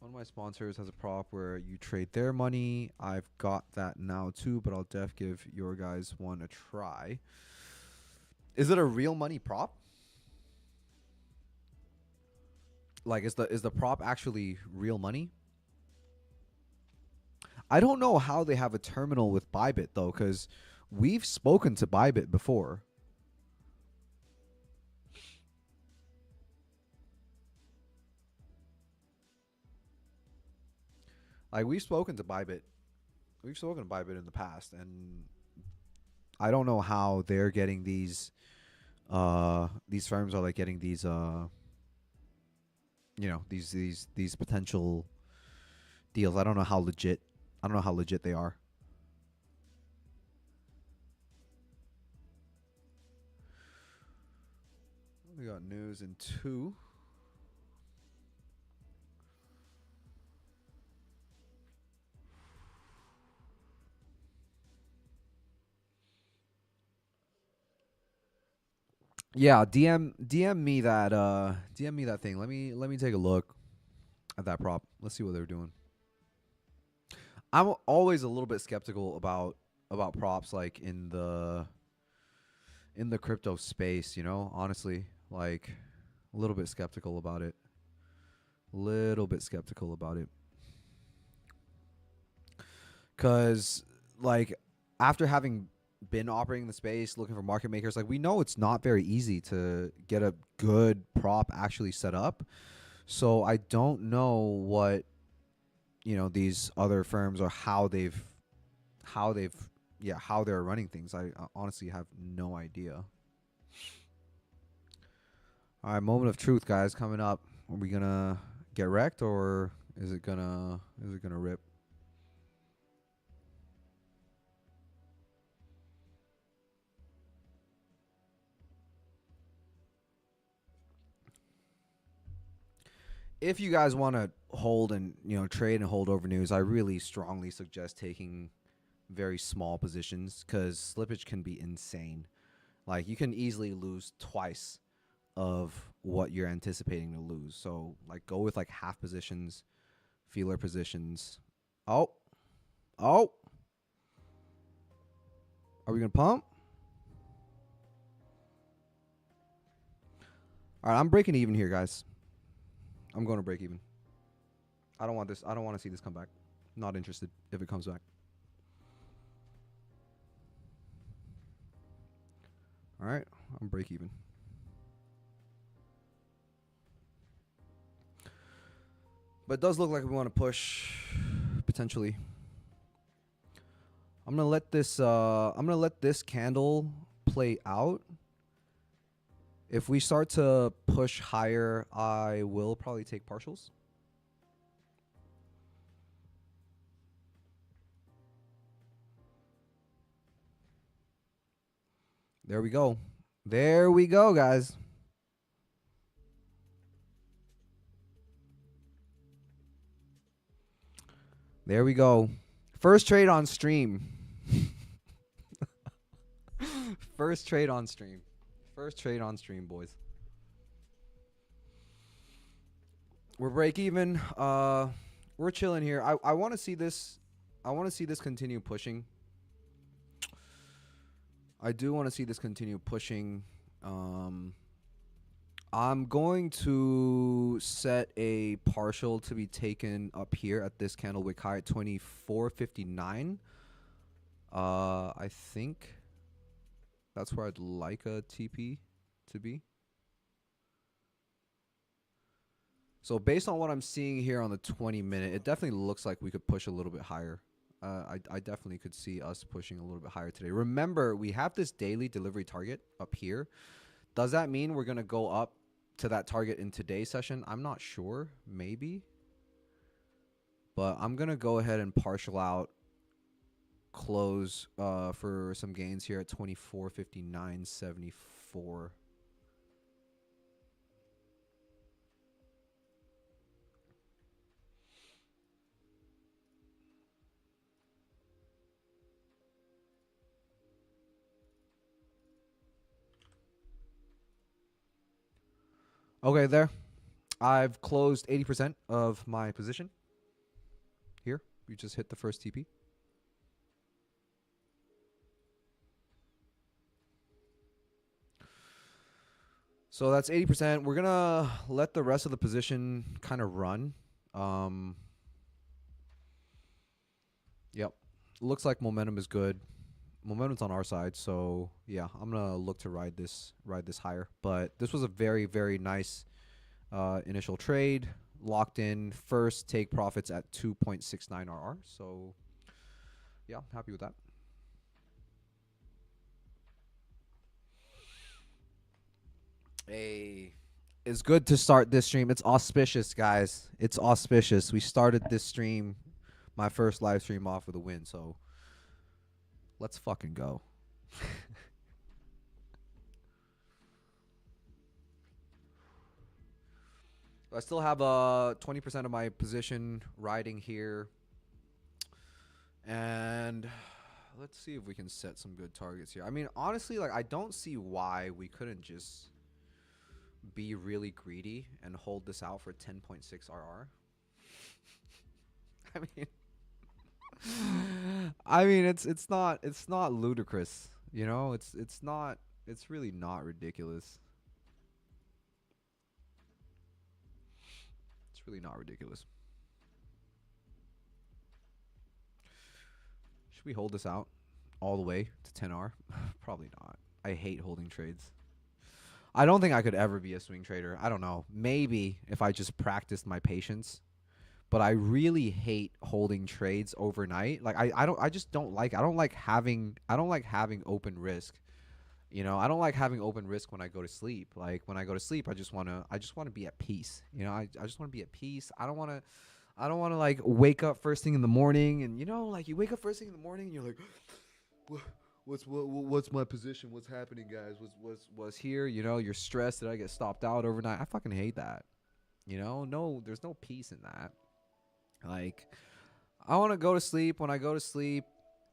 One of my sponsors has a prop where you trade their money. I've got that now too, but I'll def give your guys one a try. Is it a real money prop? Like, is the prop actually real money? I don't know how they have a terminal with Bybit though, because we've spoken to Bybit before. Like we've spoken to Bybit in the past, and I don't know how they're getting these firms are like getting these these potential deals. I don't know how legit they are. We got news in 2. Yeah, DM me that thing. Let me take a look at that prop. Let's see what they're doing. I'm always a little bit skeptical about props like in the crypto space, you know, honestly, like a little bit skeptical about it. Little bit skeptical about it. Cuz like after having been operating the space looking for market makers, like we know it's not very easy to get a good prop actually set up. So I don't know what, you know, these other firms or how they've how they're running things. I honestly have no idea. All right, moment of truth, guys, coming up. Are we gonna get wrecked or is it gonna rip? If you guys want to hold and, you know, trade and hold over news, I really strongly suggest taking very small positions because slippage can be insane. Like you can easily lose twice of what you're anticipating to lose. So like go with like half positions, feeler positions. Oh, oh, are we gonna pump? All right, I'm breaking even here, guys. I'm going to break even. I don't want this. I don't want to see this come back. Not interested if it comes back. All right, I'm break even. But it does look like we want to push potentially. I'm gonna let this candle play out. If we start to push higher, I will probably take partials. There we go. There we go, guys. There we go. First trade on stream. First trade on stream. First trade on stream, boys. We're break even. We're chilling here. I want to see this. I want to see this continue pushing. I do want to see this continue pushing. I'm going to set a partial to be taken up here at this candlewick high at 24.59. I think that's where I'd like a TP to be. So based on what I'm seeing here on the 20-minute, it definitely looks like we could push a little bit higher. I definitely could see us pushing a little bit higher today. Remember, we have this daily delivery target up here. Does that mean we're going to go up to that target in today's session? I'm not sure. Maybe. But I'm going to go ahead and partial out close for some gains here at 24.59.74. Okay, there. I've closed 80% of my position. Here, we just hit the first TP. So that's 80%. We're going to let the rest of the position kind of run. Yep. Looks like momentum is good. Momentum's on our side, so yeah, I'm gonna look to ride this higher. But this was a very, very nice initial trade. Locked in first take profits at 2.69 RR. So yeah, happy with that. Hey, it's good to start this stream. It's auspicious, guys. It's auspicious. We started this stream, my first live stream, off with a win. So let's fucking go. I still have 20% of my position riding here. And let's see if we can set some good targets here. I mean, honestly, like I don't see why we couldn't just be really greedy and hold this out for 10.6 RR. I mean, it's not ludicrous, you know? It's really not ridiculous. It's really not ridiculous. Should we hold this out all the way to 10R? Probably not. I hate holding trades. I don't think I could ever be a swing trader. I don't know. Maybe if I just practiced my patience. But I really hate holding trades overnight. Like I just don't like I don't like having open risk. You know, I don't like having open risk when I go to sleep. Like when I go to sleep, I just wanna be at peace. You know, I just wanna be at peace. I don't wanna like wake up first thing in the morning and you know, like you wake up first thing in the morning and you're like what's my position? What's happening, guys? What's here? You know, you're stressed that I get stopped out overnight. I fucking hate that. You know, no, there's no peace in that. Like, I want to go to sleep. When I go to sleep,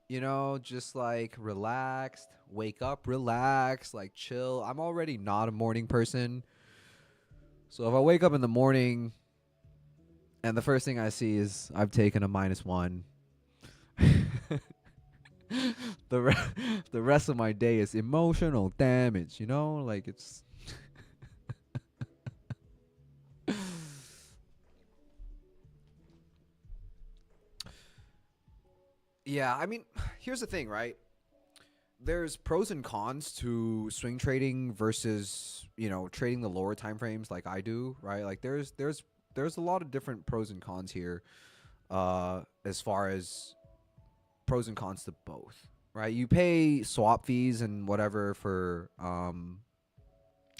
you know, just like relaxed, wake up, relax, like chill. I'm already not a morning person. So if I wake up in the morning and the first thing I see is I've taken a -1, the rest of my day is emotional damage, you know? Like it's yeah, I mean, here's the thing, right? There's pros and cons to swing trading versus, you know, trading the lower time frames like I do, right? Like there's a lot of different pros and cons here as far as pros and cons to both, right? You pay swap fees and whatever for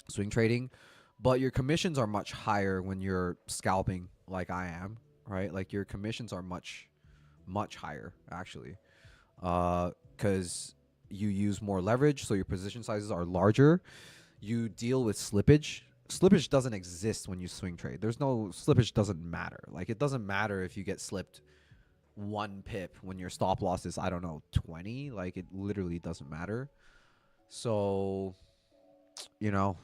swing trading, but your commissions are much higher when you're scalping like I am, right? Like your commissions are much higher actually. Cuz you use more leverage, so your position sizes are larger. You deal with slippage. Slippage doesn't exist when you swing trade. There's no slippage doesn't matter. Like it doesn't matter if you get slipped 1 pip when your stop loss is I don't know 20. Like it literally doesn't matter. So, you know,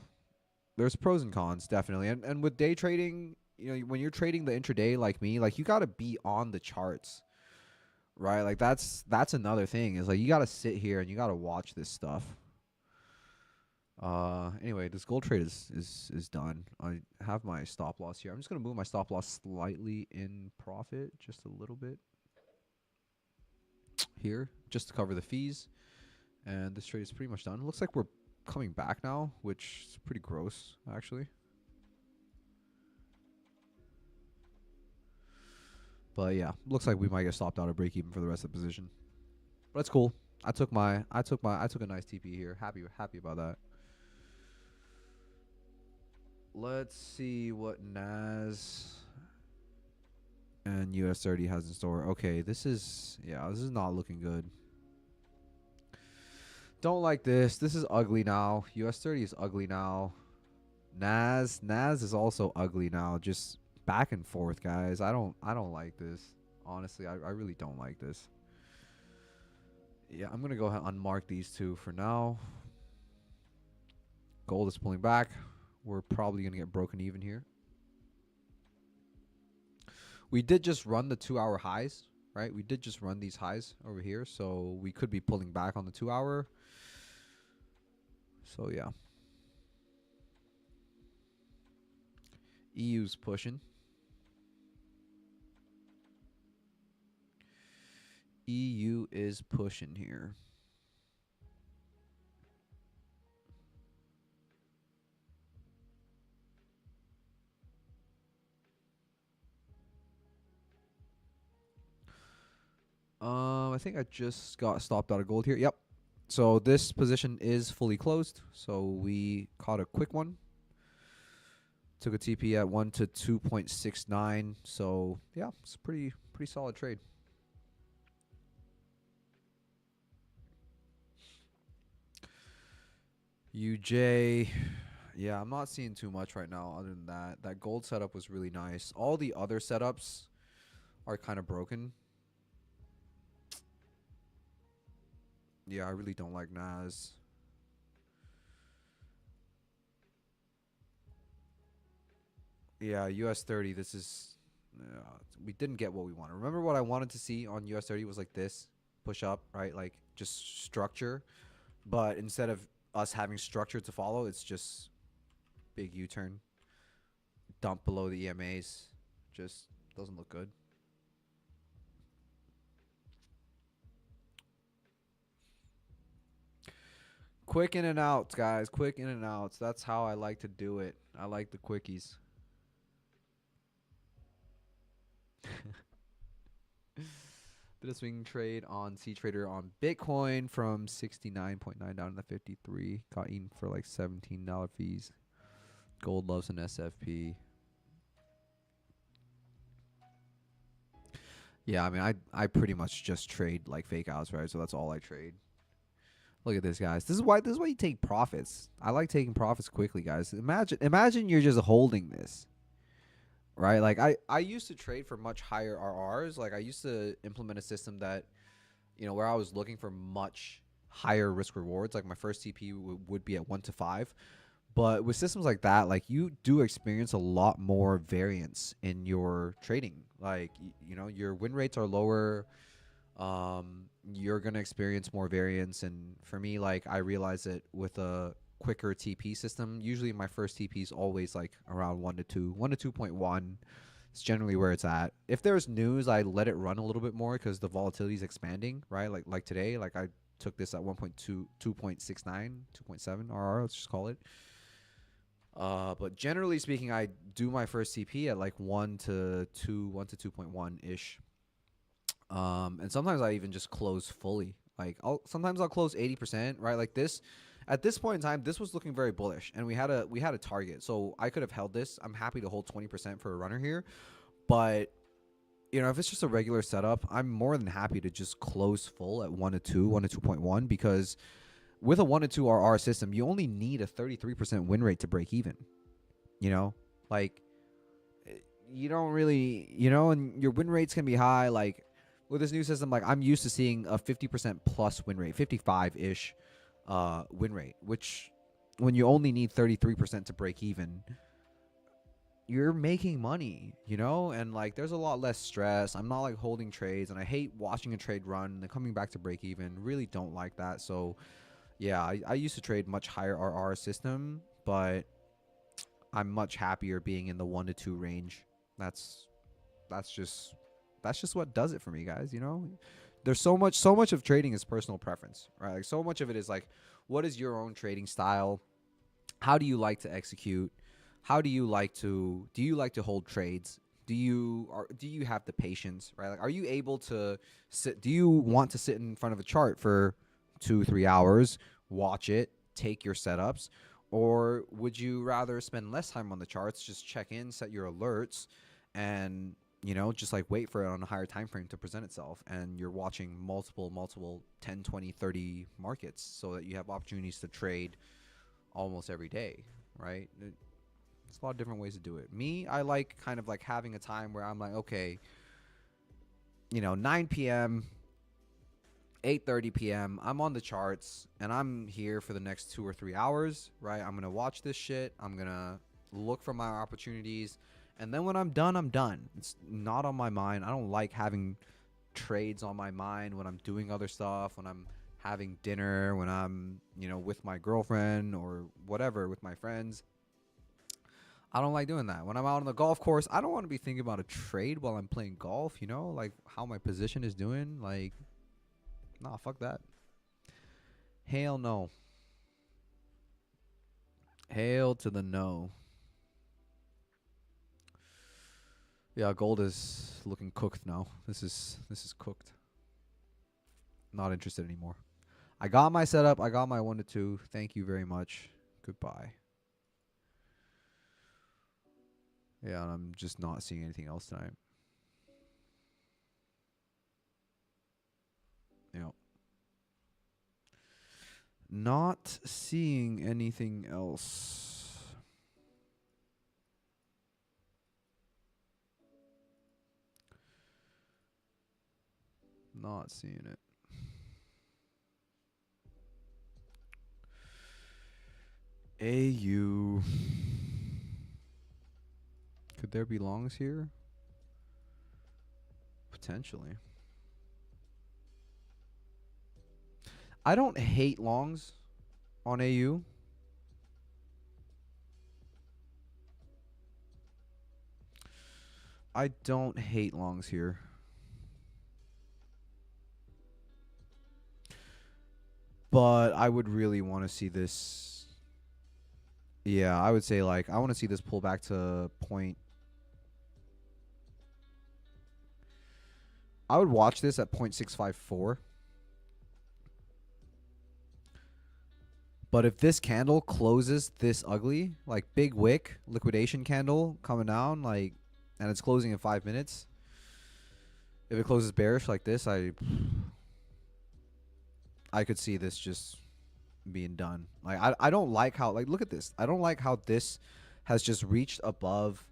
there's pros and cons definitely. And with day trading, you know, when you're trading the intraday like me, like you got to be on the charts. Right? Like that's another thing. Is like you got to sit here and you got to watch this stuff. Anyway, this gold trade is done. I have my stop loss here. I'm just going to move my stop loss slightly in profit just a little bit here just to cover the fees. And this trade is pretty much done. Looks like we're coming back now, which is pretty gross actually. But yeah, looks like we might get stopped out of break even for the rest of the position. But that's cool. I took a nice TP here. Happy about that. Let's see what NAS and US30 has in store. Okay, this is not looking good. Don't like this. This is ugly now. US30 is ugly now. NAS is also ugly now. Just back and forth, guys. I don't like this. Honestly, I really don't like this. Yeah, I'm gonna go ahead and unmark these two for now. Gold is pulling back. We're probably gonna get broken even here. We did just run the 2-hour highs, right? We did just run these highs over here, so we could be pulling back on the 2-hour. So yeah. EU's pushing. EU is pushing here. I think I just got stopped out of gold here. Yep. So this position is fully closed. So we caught a quick one. Took a TP at 1 to 2.69. So yeah, it's a pretty solid trade. UJ, yeah, I'm not seeing too much right now other than that. That gold setup was really nice. All the other setups are kind of broken. Yeah, I really don't like Nas. Yeah, US 30. This is we didn't get what we wanted. Remember what I wanted to see on US 30 was like this push up, right? Like just structure. But instead of us having structure to follow, it's just big U-turn, dump below the EMAs. Just doesn't look good. Quick in and outs, guys. Quick in and outs. That's how I like to do it. I like the quickies. Did a swing trade on C Trader on Bitcoin from 69.9 down to 53. Got eaten for like $17 fees. Gold loves an SFP. Yeah, I mean, I pretty much just trade like fake outs, right? So that's all I trade. Look at this, guys. This is why you take profits. I like taking profits quickly, guys. Imagine you're just holding this, right? Like I used to trade for much higher RRs. Like I used to implement a system that, where I was looking for much higher risk rewards. Like my first TP would be at 1 to 5. But with systems like that, like you do experience a lot more variance in your trading. Like your win rates are lower. You're gonna experience more variance, and for me, like I realize it with a quicker TP system. Usually, my first TP is always like around 1 to 2, 1 to 2.1. It's generally where it's at. If there's news, I let it run a little bit more because the volatility is expanding, right? Like today, like I took this at 1.2, 2.69, 2.7 RR. Let's just call it. But generally speaking, I do my first TP at like 1 to 2, 1 to 2.1 ish. And sometimes I even just close fully. Like sometimes I'll close 80%, right? Like this, at this point in time, this was looking very bullish, and we had a target, so I could have held this. I'm happy to hold 20% for a runner here, but if it's just a regular setup, I'm more than happy to just close full at 1 to 2, 1 to 2.1, because with a 1 to 2 RR system, you only need a 33% win rate to break even. Like you don't really, and your win rates can be high. Like with this new system, like I'm used to seeing a 50% plus win rate, 55-ish win rate, which when you only need 33% to break even, you're making money, and like there's a lot less stress. I'm not like holding trades, and I hate watching a trade run and then coming back to break even. Really don't like that. So yeah, I used to trade much higher RR system, but I'm much happier being in the 1 to 2 range. That's that's just what does it for me, guys. There's so much of trading is personal preference, right? Like so much of it is like, what is your own trading style? How do you like to execute? How do you like to hold trades? Do you have the patience, right? Like, are you able to sit? Do you want to sit in front of a chart for 2-3 hours, watch it, take your setups, or would you rather spend less time on the charts, just check in, set your alerts, and just like wait for it on a higher time frame to present itself, and you're watching multiple 10, 20, 30 markets so that you have opportunities to trade almost every day, right? There's a lot of different ways to do it. Me, I like kind of like having a time where I'm like, okay, 9 p.m., 8:30 p.m. I'm on the charts and I'm here for the next 2 or 3 hours, right? I'm gonna watch this shit. I'm gonna look for my opportunities, and then when I'm done, I'm done. It's not on my mind. I don't like having trades on my mind when I'm doing other stuff, when I'm having dinner, when I'm with my girlfriend or whatever, with my friends. I don't like doing that. When I'm out on the golf course, I don't want to be thinking about a trade while I'm playing golf, like how my position is doing. Like, nah, fuck that. Hail no. Hail to the no. Yeah, gold is looking cooked now. This is cooked. Not interested anymore. I got my setup. I got my 1 to 2. Thank you very much. Goodbye. Yeah, and I'm just not seeing anything else tonight. Not seeing anything else. Not seeing it. AU. Could there be longs here? Potentially. I don't hate longs on AU. I don't hate longs here. But I would really want to see this. Yeah, I would say like I want to see this pull back to point. I would watch this at 0.654. But if this candle closes this ugly, like big wick, liquidation candle coming down, like, and it's closing in 5 minutes. If it closes bearish like this, I could see this just being done. Like I don't like how, like, look at this. I don't like how this has just reached above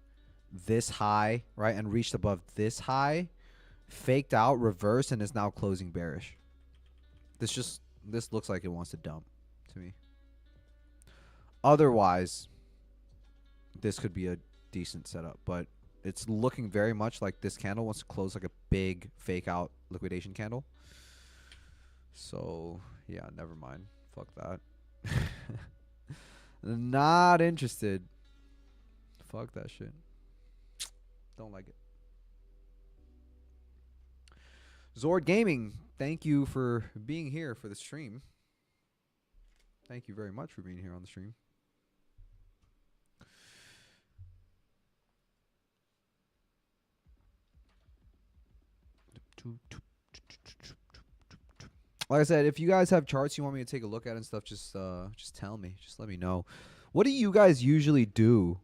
this high, right? And reached above this high, faked out, reversed, and is now closing bearish. This looks like it wants to dump to me. Otherwise, this could be a decent setup, but it's looking very much like this candle wants to close like a big fake out liquidation candle. So, yeah, never mind. Fuck that. Not interested. Fuck that shit. Don't like it. Zord Gaming, thank you for being here for the stream. Thank you very much for being here on the stream. Like I said, if you guys have charts you want me to take a look at and stuff, just tell me. Just let me know. What do you guys usually do?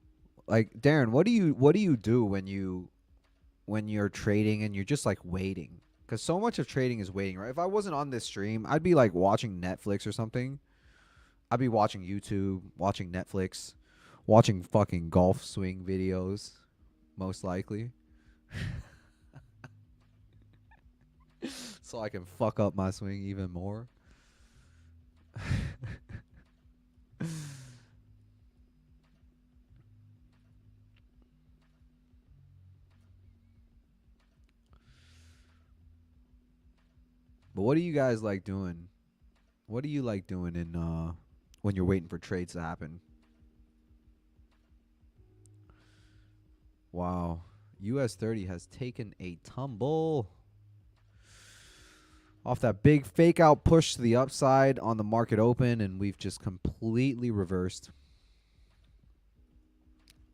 Like, Darren, what do you do when you're trading and you're just like waiting? Because so much of trading is waiting, right? If I wasn't on this stream, I'd be like watching Netflix or something. I'd be watching YouTube, watching Netflix, watching fucking golf swing videos, most likely. So I can fuck up my swing even more. But what do you guys like doing? What do you like doing in when you're waiting for trades to happen? Wow. US 30 has taken a tumble off that big fake out push to the upside on the market open, and we've just completely reversed.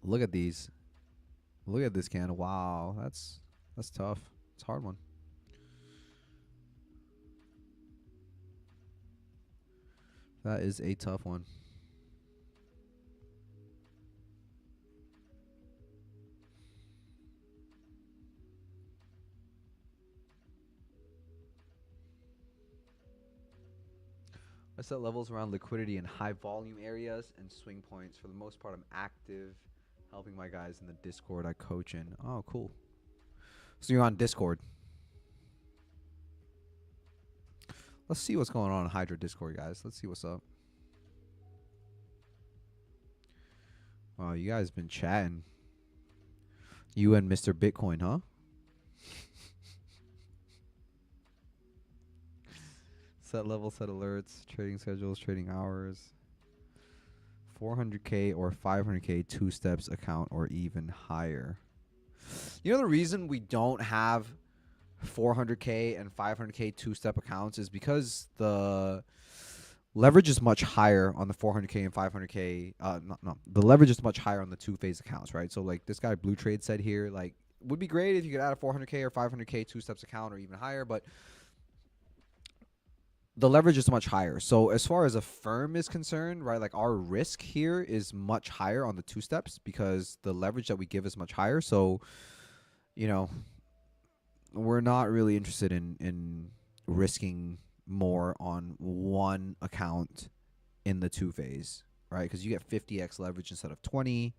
Look at these. Look at this candle. Wow, that's tough. It's a hard one. That is a tough one. I set levels around liquidity in high volume areas and swing points. For the most part, I'm active, helping my guys in the Discord I coach in. Oh, cool. So you're on Discord. Let's see what's going on in Hydra Discord, guys. Let's see what's up. Wow, you guys been chatting. You and Mr. Bitcoin, huh? Set levels, set alerts, trading schedules, trading hours. 400K or 500K 2 steps account or even higher. You know the reason we don't have 400K and 500K 2-step accounts is because the leverage is much higher on the 400K and 500K. The leverage is much higher on the 2-phase accounts, right? So like this guy Blue Trade said here, like, would be great if you could add a 400K or 500K 2-steps account or even higher, but the leverage is much higher. So as far as a firm is concerned, right, like our risk here is much higher on the 2 steps because the leverage that we give is much higher. So, you know, we're not really interested in risking more on one account in the 2-phase, right? Because you get 50x leverage instead of 20.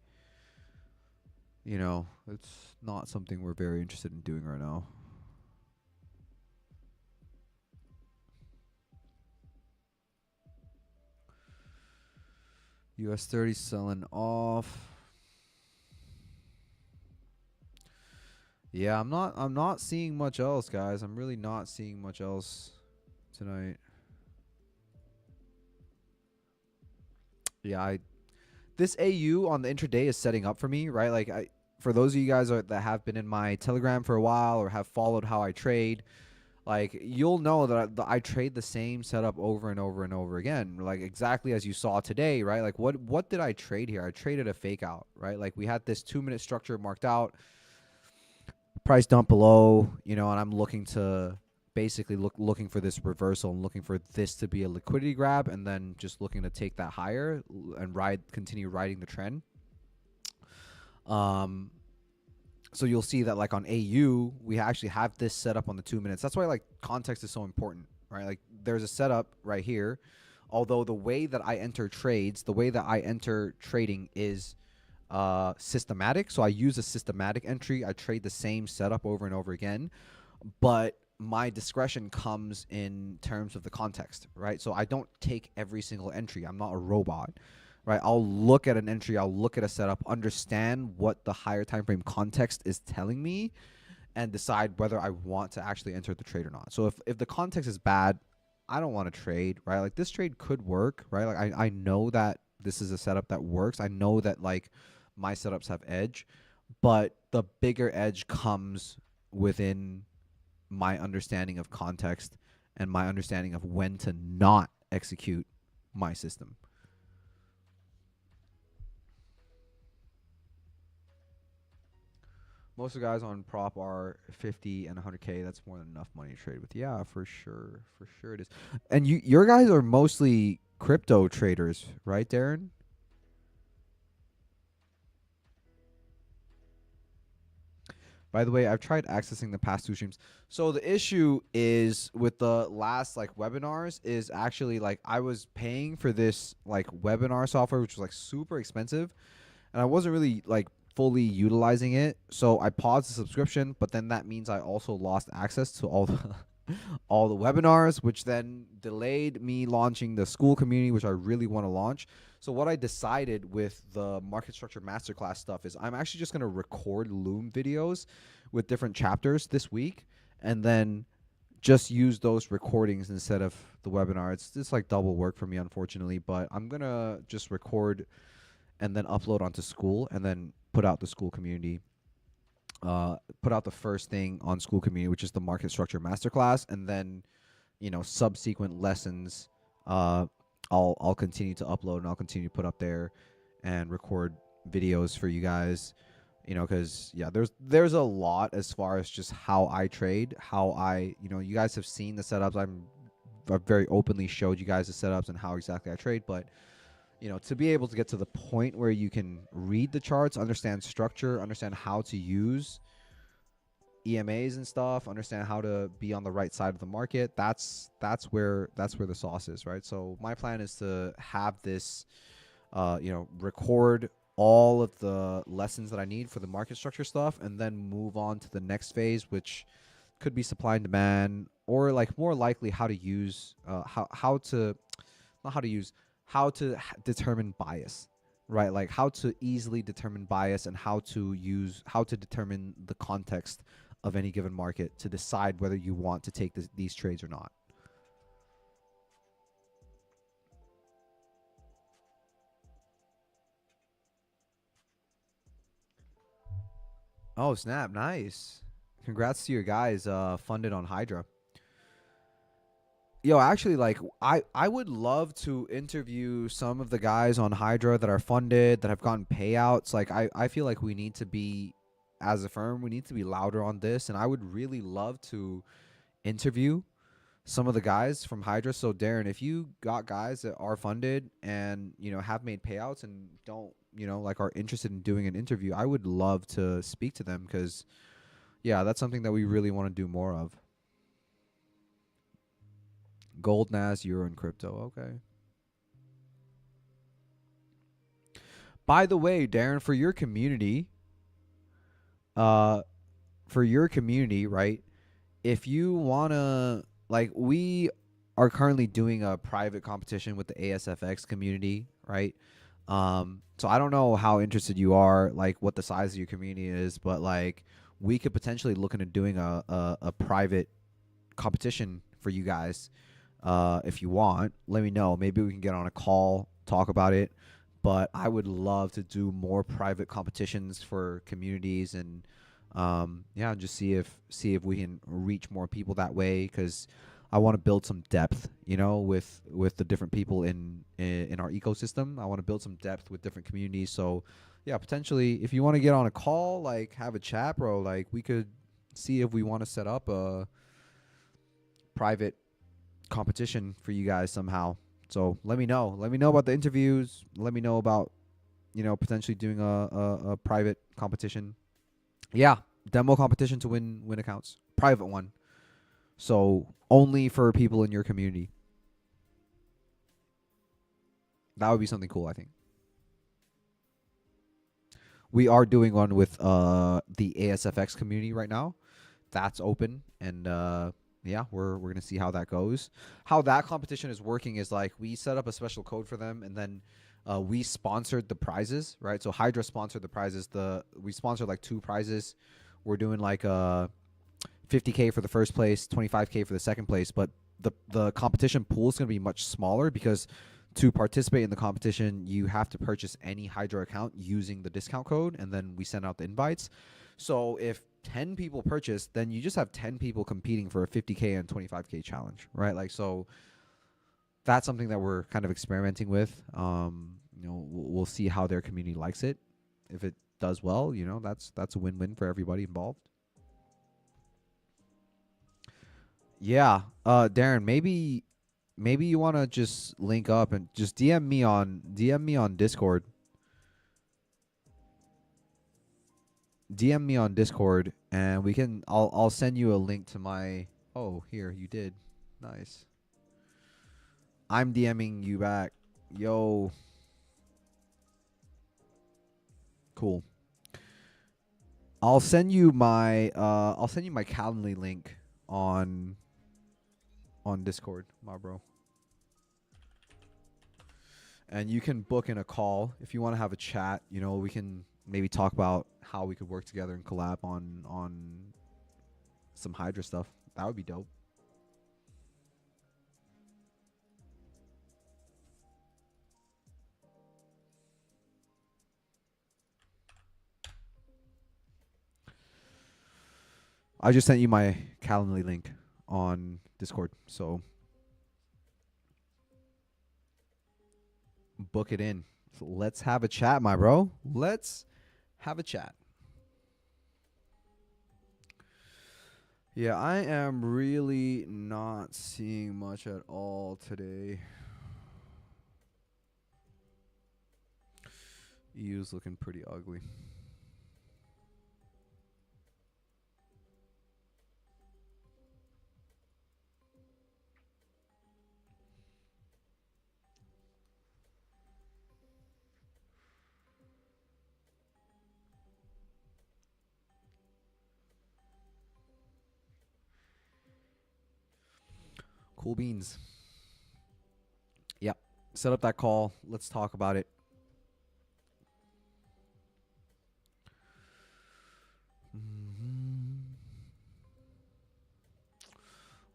You know, it's not something we're very interested in doing right now. US 30 selling off. Yeah, I'm not seeing much else, guys. I'm really not seeing much else tonight. Yeah, this AU on the intraday is setting up for me, right? Like for those of you guys that have been in my Telegram for a while or have followed how I trade, like you'll know that I trade the same setup over and over and over again, like exactly as you saw today, right? Like what did I trade here? I traded a fake out, right? Like we had this 2-minute structure marked out, price dump below, and I'm looking to basically looking for this reversal and looking for this to be a liquidity grab, and then just looking to take that higher and continue riding the trend. So you'll see that like on AU, we actually have this set up on the 2 minutes. That's why like context is so important, right? Like there's a setup right here. Although the way that I enter trades, the way that I enter trading is systematic. So I use a systematic entry. I trade the same setup over and over again, but my discretion comes in terms of the context, right? So I don't take every single entry. I'm not a robot, right? I'll look at an entry, I'll look at a setup, understand what the higher time frame context is telling me, and decide whether I want to actually enter the trade or not. So if the context is bad, I don't want to trade, right? Like this trade could work, right? Like I know that this is a setup that works. I know that like my setups have edge, but the bigger edge comes within my understanding of context and my understanding of when to not execute my system. Most of the guys on prop are 50 and 100K. That's more than enough money to trade with. Yeah, for sure. For sure it is. And your guys are mostly crypto traders, right, Darren? By the way, I've tried accessing the past 2 streams. So the issue is with the last like webinars is actually like I was paying for this like webinar software, which was like super expensive, and I wasn't really like fully utilizing it. So I paused the subscription, but then that means I also lost access to all the all the webinars, which then delayed me launching the school community, which I really want to launch. So what I decided with the market structure masterclass stuff is I'm actually just going to record Loom videos with different chapters this week, and then just use those recordings instead of the webinar. It's like double work for me, unfortunately, but I'm going to just record and then upload onto school and then put out the school community. Put out the first thing on school community, which is the market structure masterclass, and then subsequent lessons I'll continue to upload and I'll continue to put up there and record videos for you guys, because yeah, there's a lot as far as just how I trade, how I you guys have seen the setups. I've very openly showed you guys the setups and how exactly I trade, but to be able to get to the point where you can read the charts, understand structure, understand how to use EMAs and stuff, understand how to be on the right side of the market, that's where the sauce is, right? So my plan is to have this record all of the lessons that I need for the market structure stuff, and then move on to the next phase, which could be supply and demand, or like more likely how to use how to determine bias, right? Like how to easily determine bias and how to determine the context of any given market to decide whether you want to take these trades or not. Oh, snap. Nice. Congrats to your guys funded on Hydra. Yo, actually, like I would love to interview some of the guys on Hydra that are funded, that have gotten payouts. Like I feel like we need to be, as a firm, we need to be louder on this, and I would really love to interview some of the guys from Hydra. So Darren, if you got guys that are funded and have made payouts and don't like are interested in doing an interview, I would love to speak to them, because yeah, that's something that we really want to do more of. Gold, Nas, Euro, and crypto. Okay. By the way, Darren, for your community, right? If you wanna, like, we are currently doing a private competition with the ASFX community, right? So I don't know how interested you are, like what the size of your community is, but like we could potentially look into doing a private competition for you guys. If you want, let me know. Maybe we can get on a call, talk about it. But I would love to do more private competitions for communities and yeah, just see if we can reach more people that way because I want to build some depth, with the different people in our ecosystem. I want to build some depth with different communities. So yeah, potentially if you want to get on a call, like have a chat, bro, like we could see if we want to set up a private competition for you guys somehow. So let me know. Let me know about the interviews. Let me know about potentially doing a private competition. Yeah, demo competition to win accounts. Private one. So only for people in your community. That would be something cool, I think. We are doing one with the ASFX community right now. That's open and yeah, we're gonna see how that goes. How that competition is working is like we set up a special code for them, and then we sponsored the prizes, right? So Hydra sponsored the prizes. We sponsored like two prizes. We're doing like 50K for the first place, 25K for the second place, but the competition pool is gonna be much smaller because to participate in the competition, you have to purchase any Hydra account using the discount code, and then we send out the invites. So if 10 people purchase, then you just have 10 people competing for a 50K and 25K challenge, right? Like, so that's something that we're kind of experimenting with. We'll see how their community likes it. If it does well, that's a win-win for everybody involved. Yeah, Darren, maybe you want to just link up and just DM me on Discord. DM me on Discord and I'll send you a link to my. Oh, here you did. Nice. I'm DMing you back. Yo, cool. I'll send you my Calendly link on Discord, my bro. And you can book in a call if you want to have a chat. We can maybe talk about how we could work together and collab on some Hydra stuff. That would be dope. I just sent you my Calendly link on Discord, so book it in. So let's have a chat, my bro. Let's have a chat. Yeah, I am really not seeing much at all today. EU's looking pretty ugly. Cool beans. Yep. Set up that call. Let's talk about it.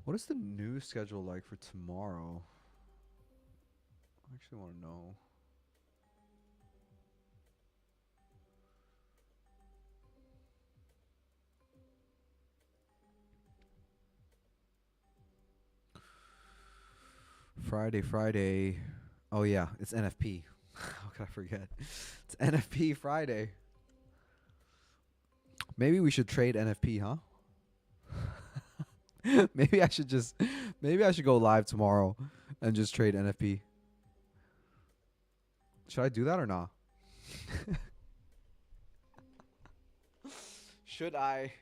What is the news schedule like for tomorrow? I actually want to know. Friday. Oh yeah, it's NFP. How could I forget? It's NFP Friday. Maybe we should trade NFP, huh? maybe I should just maybe I should go live tomorrow and just trade NFP. Should I do that or not? should I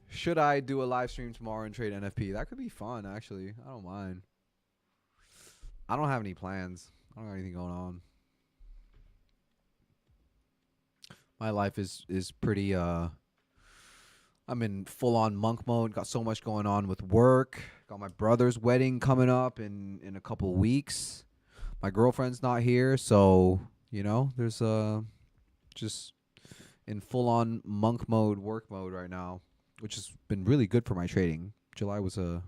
should I do a live stream tomorrow and trade NFP? That could be fun actually. I don't mind. I don't have any plans. I don't have anything going on. My life is pretty I'm in full on monk mode. Got so much going on with work. Got my brother's wedding coming up in a couple weeks. My girlfriend's not here, so You know, there's just in full on monk mode, work mode right now, which has been really good for my trading. July was a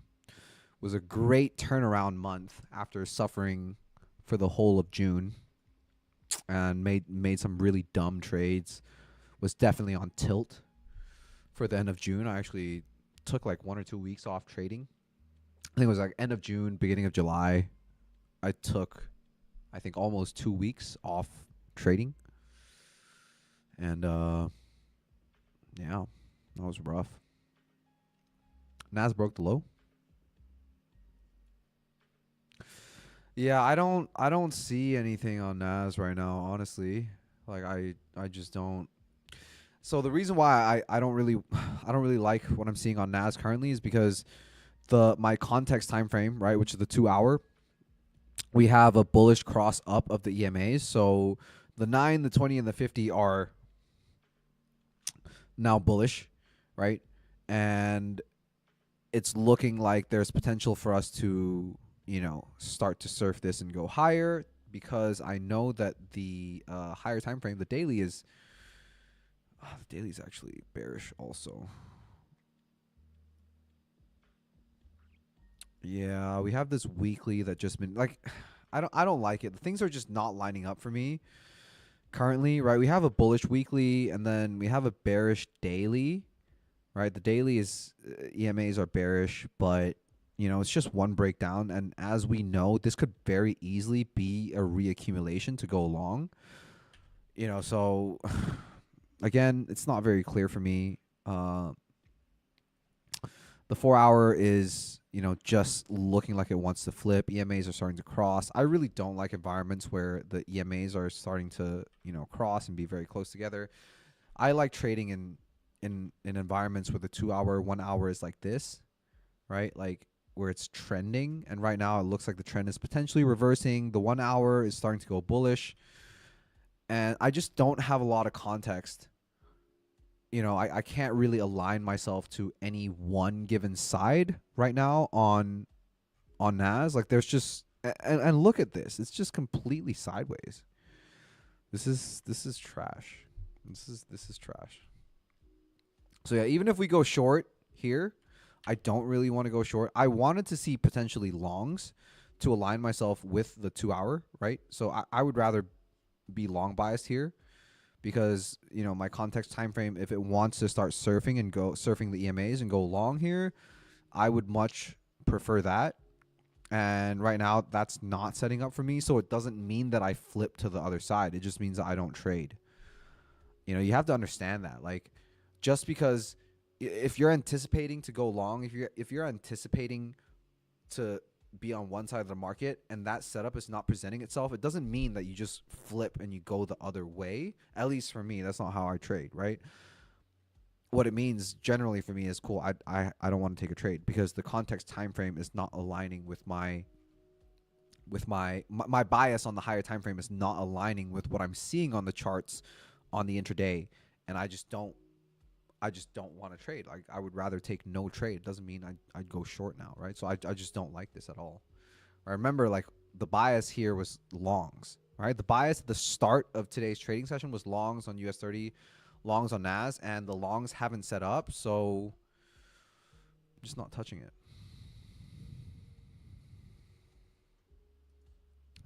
great turnaround month after suffering for the whole of June and made some really dumb trades. Was definitely on tilt for the end of June. I actually took like 1 or 2 weeks off trading. I think it was like end of June, beginning of July. I took, I think, almost 2 weeks off trading, and yeah, that was rough. Nas broke the low. Yeah, I don't see anything on Nas right now, honestly. Like I just don't. So the reason why I don't really I don't really like what I'm seeing on Nas currently is because my context time frame, right, which is the 2 hour, we have a bullish cross up of the EMAs. So the 9, the 20, and the 50 are now bullish, right? And it's looking like there's potential for us to, start to surf this and go higher, because I know that the higher time frame, the daily is the daily is actually bearish also. Yeah, we have this weekly that just been like I don't like it. Things are just not lining up for me currently, right? We have a bullish weekly and then we have a bearish daily, right? The daily is EMAs are bearish, but it's just one breakdown, and as we know, this could very easily be a reaccumulation to go long. So again, it's not very clear for me. The 4 hour is, just looking like it wants to flip. EMAs are starting to cross. I really don't like environments where the EMAs are starting to, cross and be very close together. I like trading in environments where the 2 hour, 1 hour is like this, right? Like where it's trending. And right now it looks like the trend is potentially reversing. The 1 hour is starting to go bullish. And I just don't have a lot of context. I can't really align myself to any one given side right now on Nas. Like there's just and look at this. It's just completely sideways. This is trash. This is trash. So yeah, even if we go short here, I don't really want to go short. I wanted to see potentially longs to align myself with the 2 hour, right? So I would rather be long biased here, because my context time frame, if it wants to start surfing the EMAs and go long here, I would much prefer that. And right now that's not setting up for me, so it doesn't mean that I flip to the other side. It just means that I don't trade. You have to understand that. Like, just because if you're anticipating to go long, if you're anticipating to be on one side of the market and that setup is not presenting itself, it doesn't mean that you just flip and you go the other way. At least for me, that's not how I trade, right? What it means generally for me is, cool, I don't want to take a trade because the context time frame is not aligning with my bias on the higher time frame is not aligning with what I'm seeing on the charts on the intraday, and I just don't want to trade. Like, I would rather take no trade. It doesn't mean I'd go short now, right? So I just don't like this at all. I remember, like, the bias here was longs, right? The bias at the start of today's trading session was longs on US30, longs on NAS, and the longs haven't set up, so I'm just not touching it.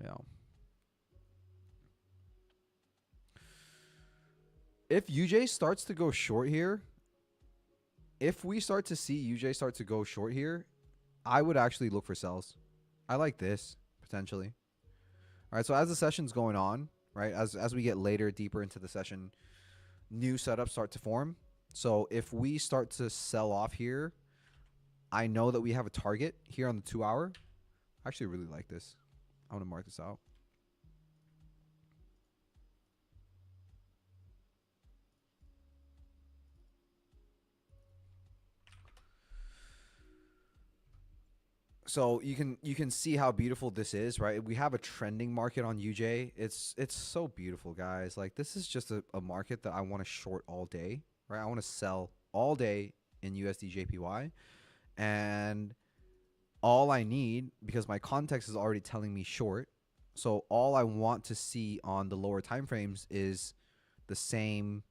Yeah. If UJ starts to go short here, if we start to see UJ start to go short here, I would actually look for sells. I like this potentially. All right, so as the session's going on, right, as we get later, deeper into the session, new setups start to form. So if we start to sell off here, I know that we have a target here on the 2 hour. I actually really like this. I'm going to mark this out. So you can see how beautiful this is, right? We have a trending market on UJ. It's so beautiful, guys. Like, this is just a market that I want to short all day, right? I want to sell all day in USD JPY. And all I need, because my context is already telling me short, So all I want to see on the lower time frames is the same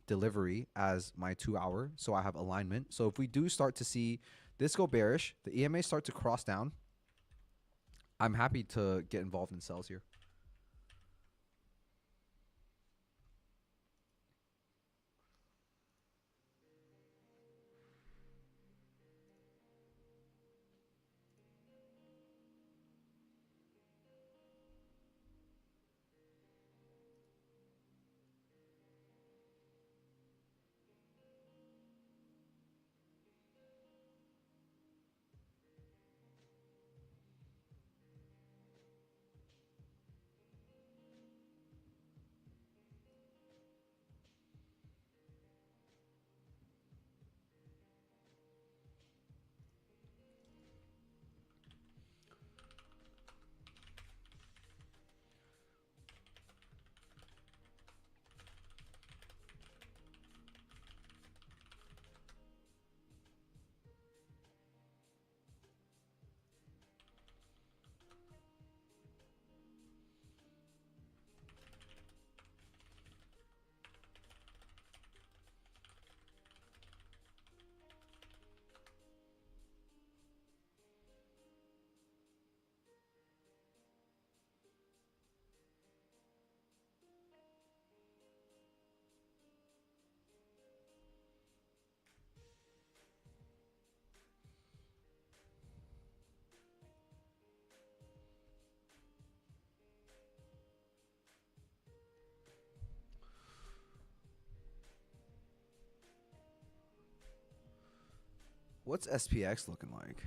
delivery as my 2 hour. So I have alignment. So if we do start to see this go bearish, the EMA start to cross down, I'm happy to get involved in sells here. What's SPX looking like?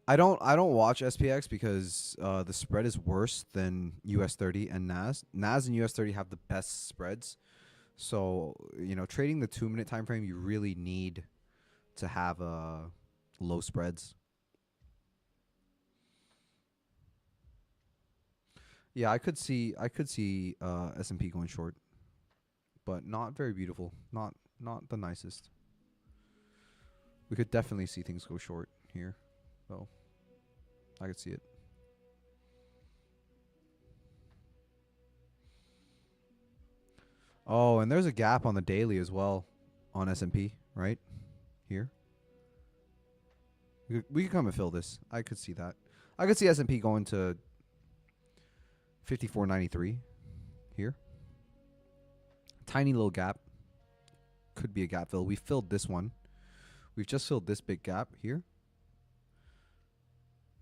I don't watch SPX because the spread is worse than US 30 and NAS. NAS and US 30 have the best spreads. So, trading the 2 minute time frame, you really need to have low spreads. Yeah, I could see S&P going short, but not very beautiful. Not the nicest. We could definitely see things go short here. So, I could see it. Oh, and there's a gap on the daily as well on S&P, right? Here. We could come and fill this. I could see that. I could see S&P going to 54.93 here. Tiny little gap. Could be a gap fill. We filled this one. We've just filled this big gap here.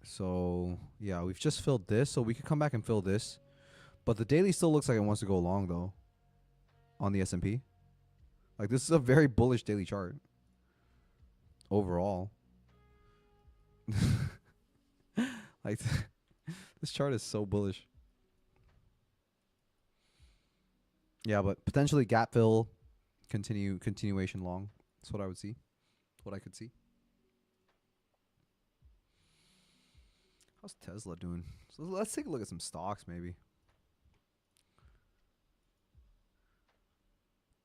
So, yeah, we've just filled this. So we could come back and fill this. But the daily still looks like it wants to go long, though, on the S&P. Like, this is a very bullish daily chart overall. Like, this chart is so bullish. Yeah, but potentially gap fill, continuation long. That's what I would see. That's what I could see. How's Tesla doing? So let's take a look at some stocks, maybe.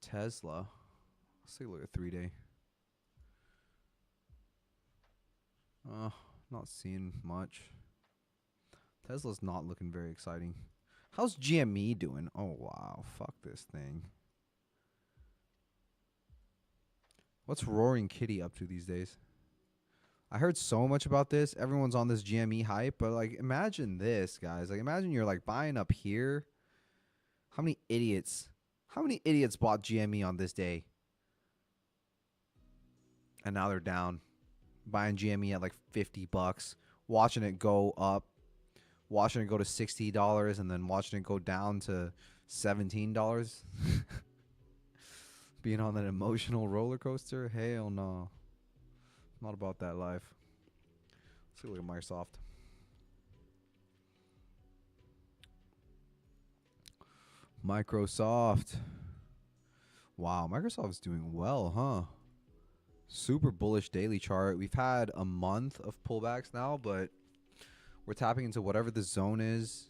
Tesla. Let's take a look at 3-day. Not seeing much. Tesla's not looking very exciting. How's GME doing? Oh, wow. Fuck this thing. What's Roaring Kitty up to these days? I heard so much about this. Everyone's on this GME hype, but like imagine this, guys. Like imagine you're like buying up here. How many idiots? How many idiots bought GME on this day? And now they're down. Buying GME at like $50, watching it go up, watching it go to $60 and then watching it go down to $17. Being on that emotional roller coaster? Hell no. Not about that life. Let's take a look at Microsoft. Microsoft. Wow, Microsoft's doing well, huh? Super bullish daily chart. We've had a month of pullbacks now, but we're tapping into whatever the zone is.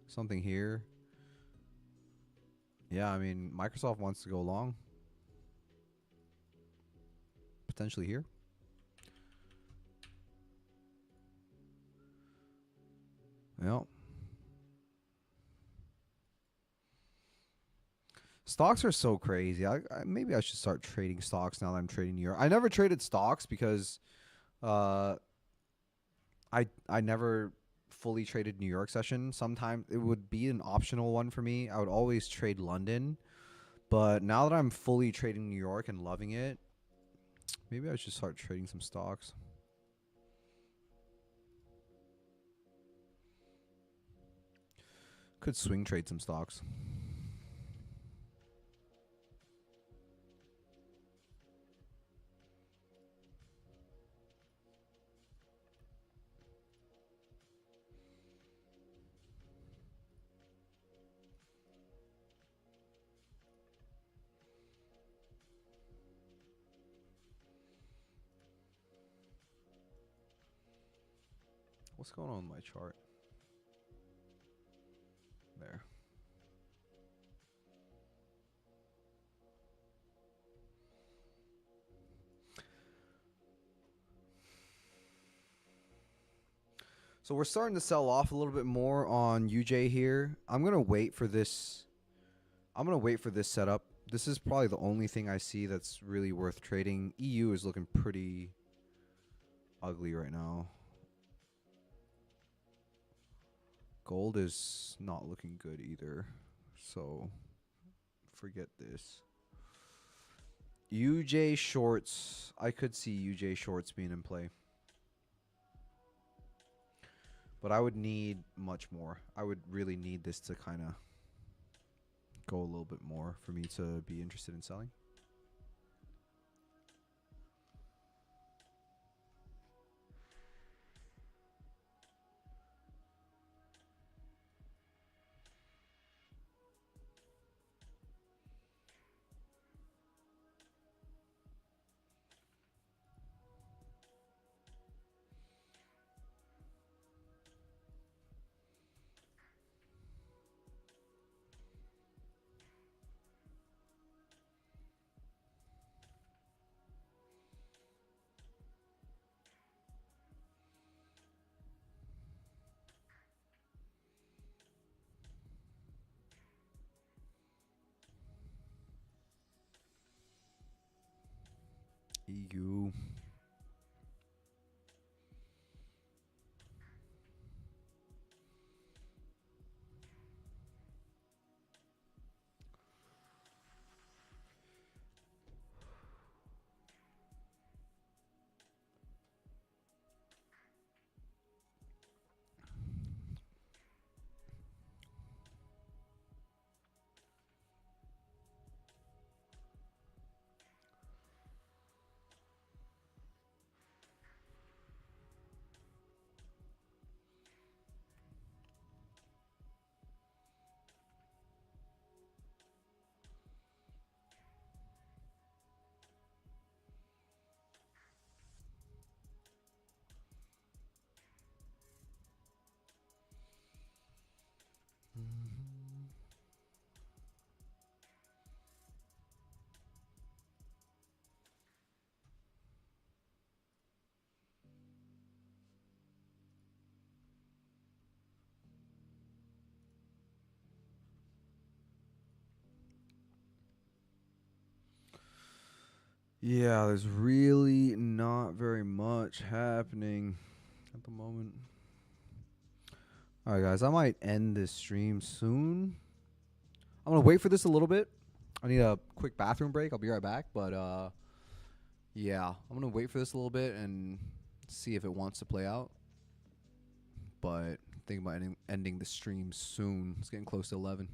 Something here. Yeah, I mean, Microsoft wants to go long. Potentially here. Yep. Stocks are so crazy. Maybe I should start trading stocks now that I'm trading New York. I never traded stocks because uh I never fully traded New York session. Sometimes it would be an optional one for me. I would always trade London, but now that I'm fully trading New York and loving it, maybe I should start trading some stocks. Could swing trade some stocks. What's going on with my chart? There. So we're starting to sell off a little bit more on UJ here. I'm going to wait for this. I'm going to wait for this setup. This is probably the only thing I see that's really worth trading. EU is looking pretty ugly right now. Gold is not looking good either. So forget this. UJ shorts. I could see UJ shorts being in play. But I would need much more. I would really need this to kind of go a little bit more for me to be interested in selling. EU. Yeah, there's really not very much happening at the moment. All right, guys, I might end this stream soon. I'm going to wait for this a little bit. I need a quick bathroom break. I'll be right back. But, yeah, I'm going to wait for this a little bit and see if it wants to play out. But think about ending the stream soon. It's getting close to 11.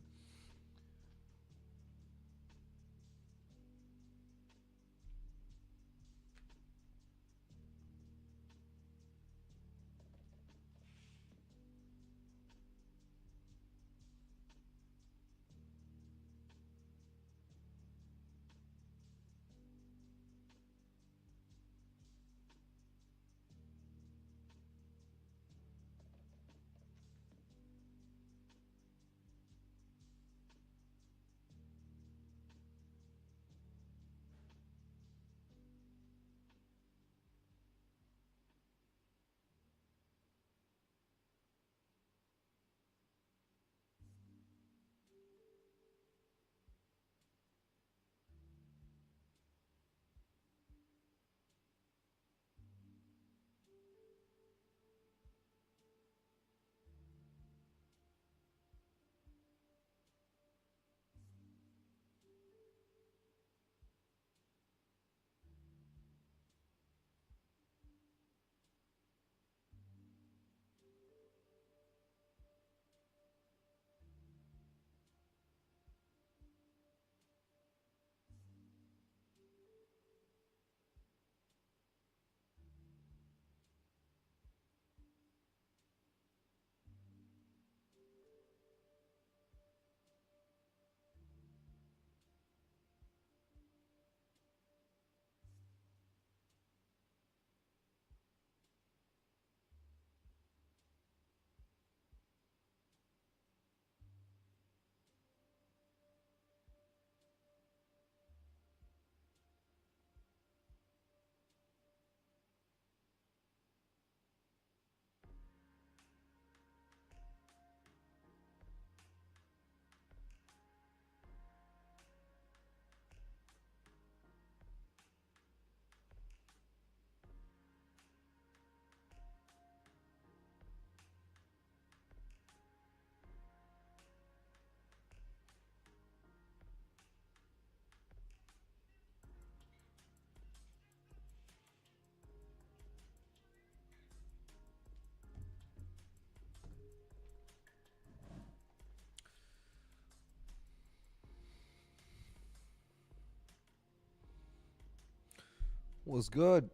Was good.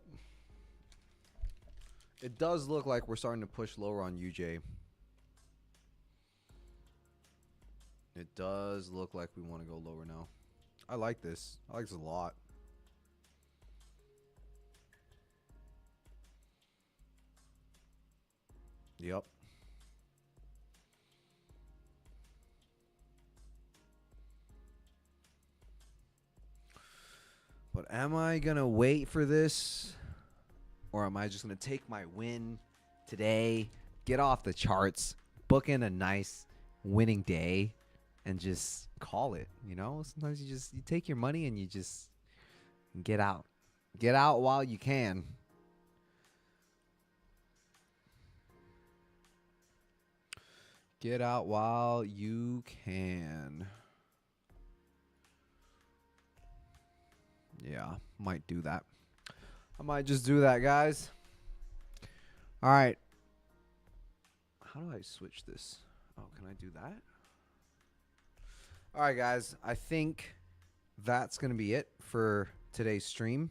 It does look like we're starting to push lower on UJ. It does look like we want to go lower now. I like this. I like this a lot. Yep. But am I going to wait for this? Or am I just going to take my win today, get off the charts, book in a nice winning day, and just call it? You know, sometimes you take your money and you just get out. Get out while you can. Get out while you can. Yeah, might do that. I might just do that, guys. All right. How do I switch this? Oh, can I do that? All right, guys. I think that's going to be it for today's stream.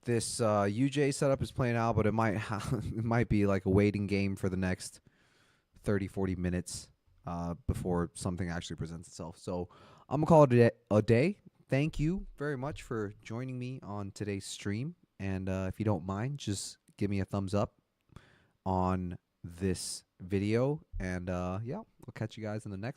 This UJ setup is playing out, but it might it might be like a waiting game for the next 30-40 minutes before something actually presents itself. So I'm going to call it a day. Thank you very much for joining me on today's stream. And if you don't mind, just give me a thumbs up on this video. And yeah, we'll catch you guys in the next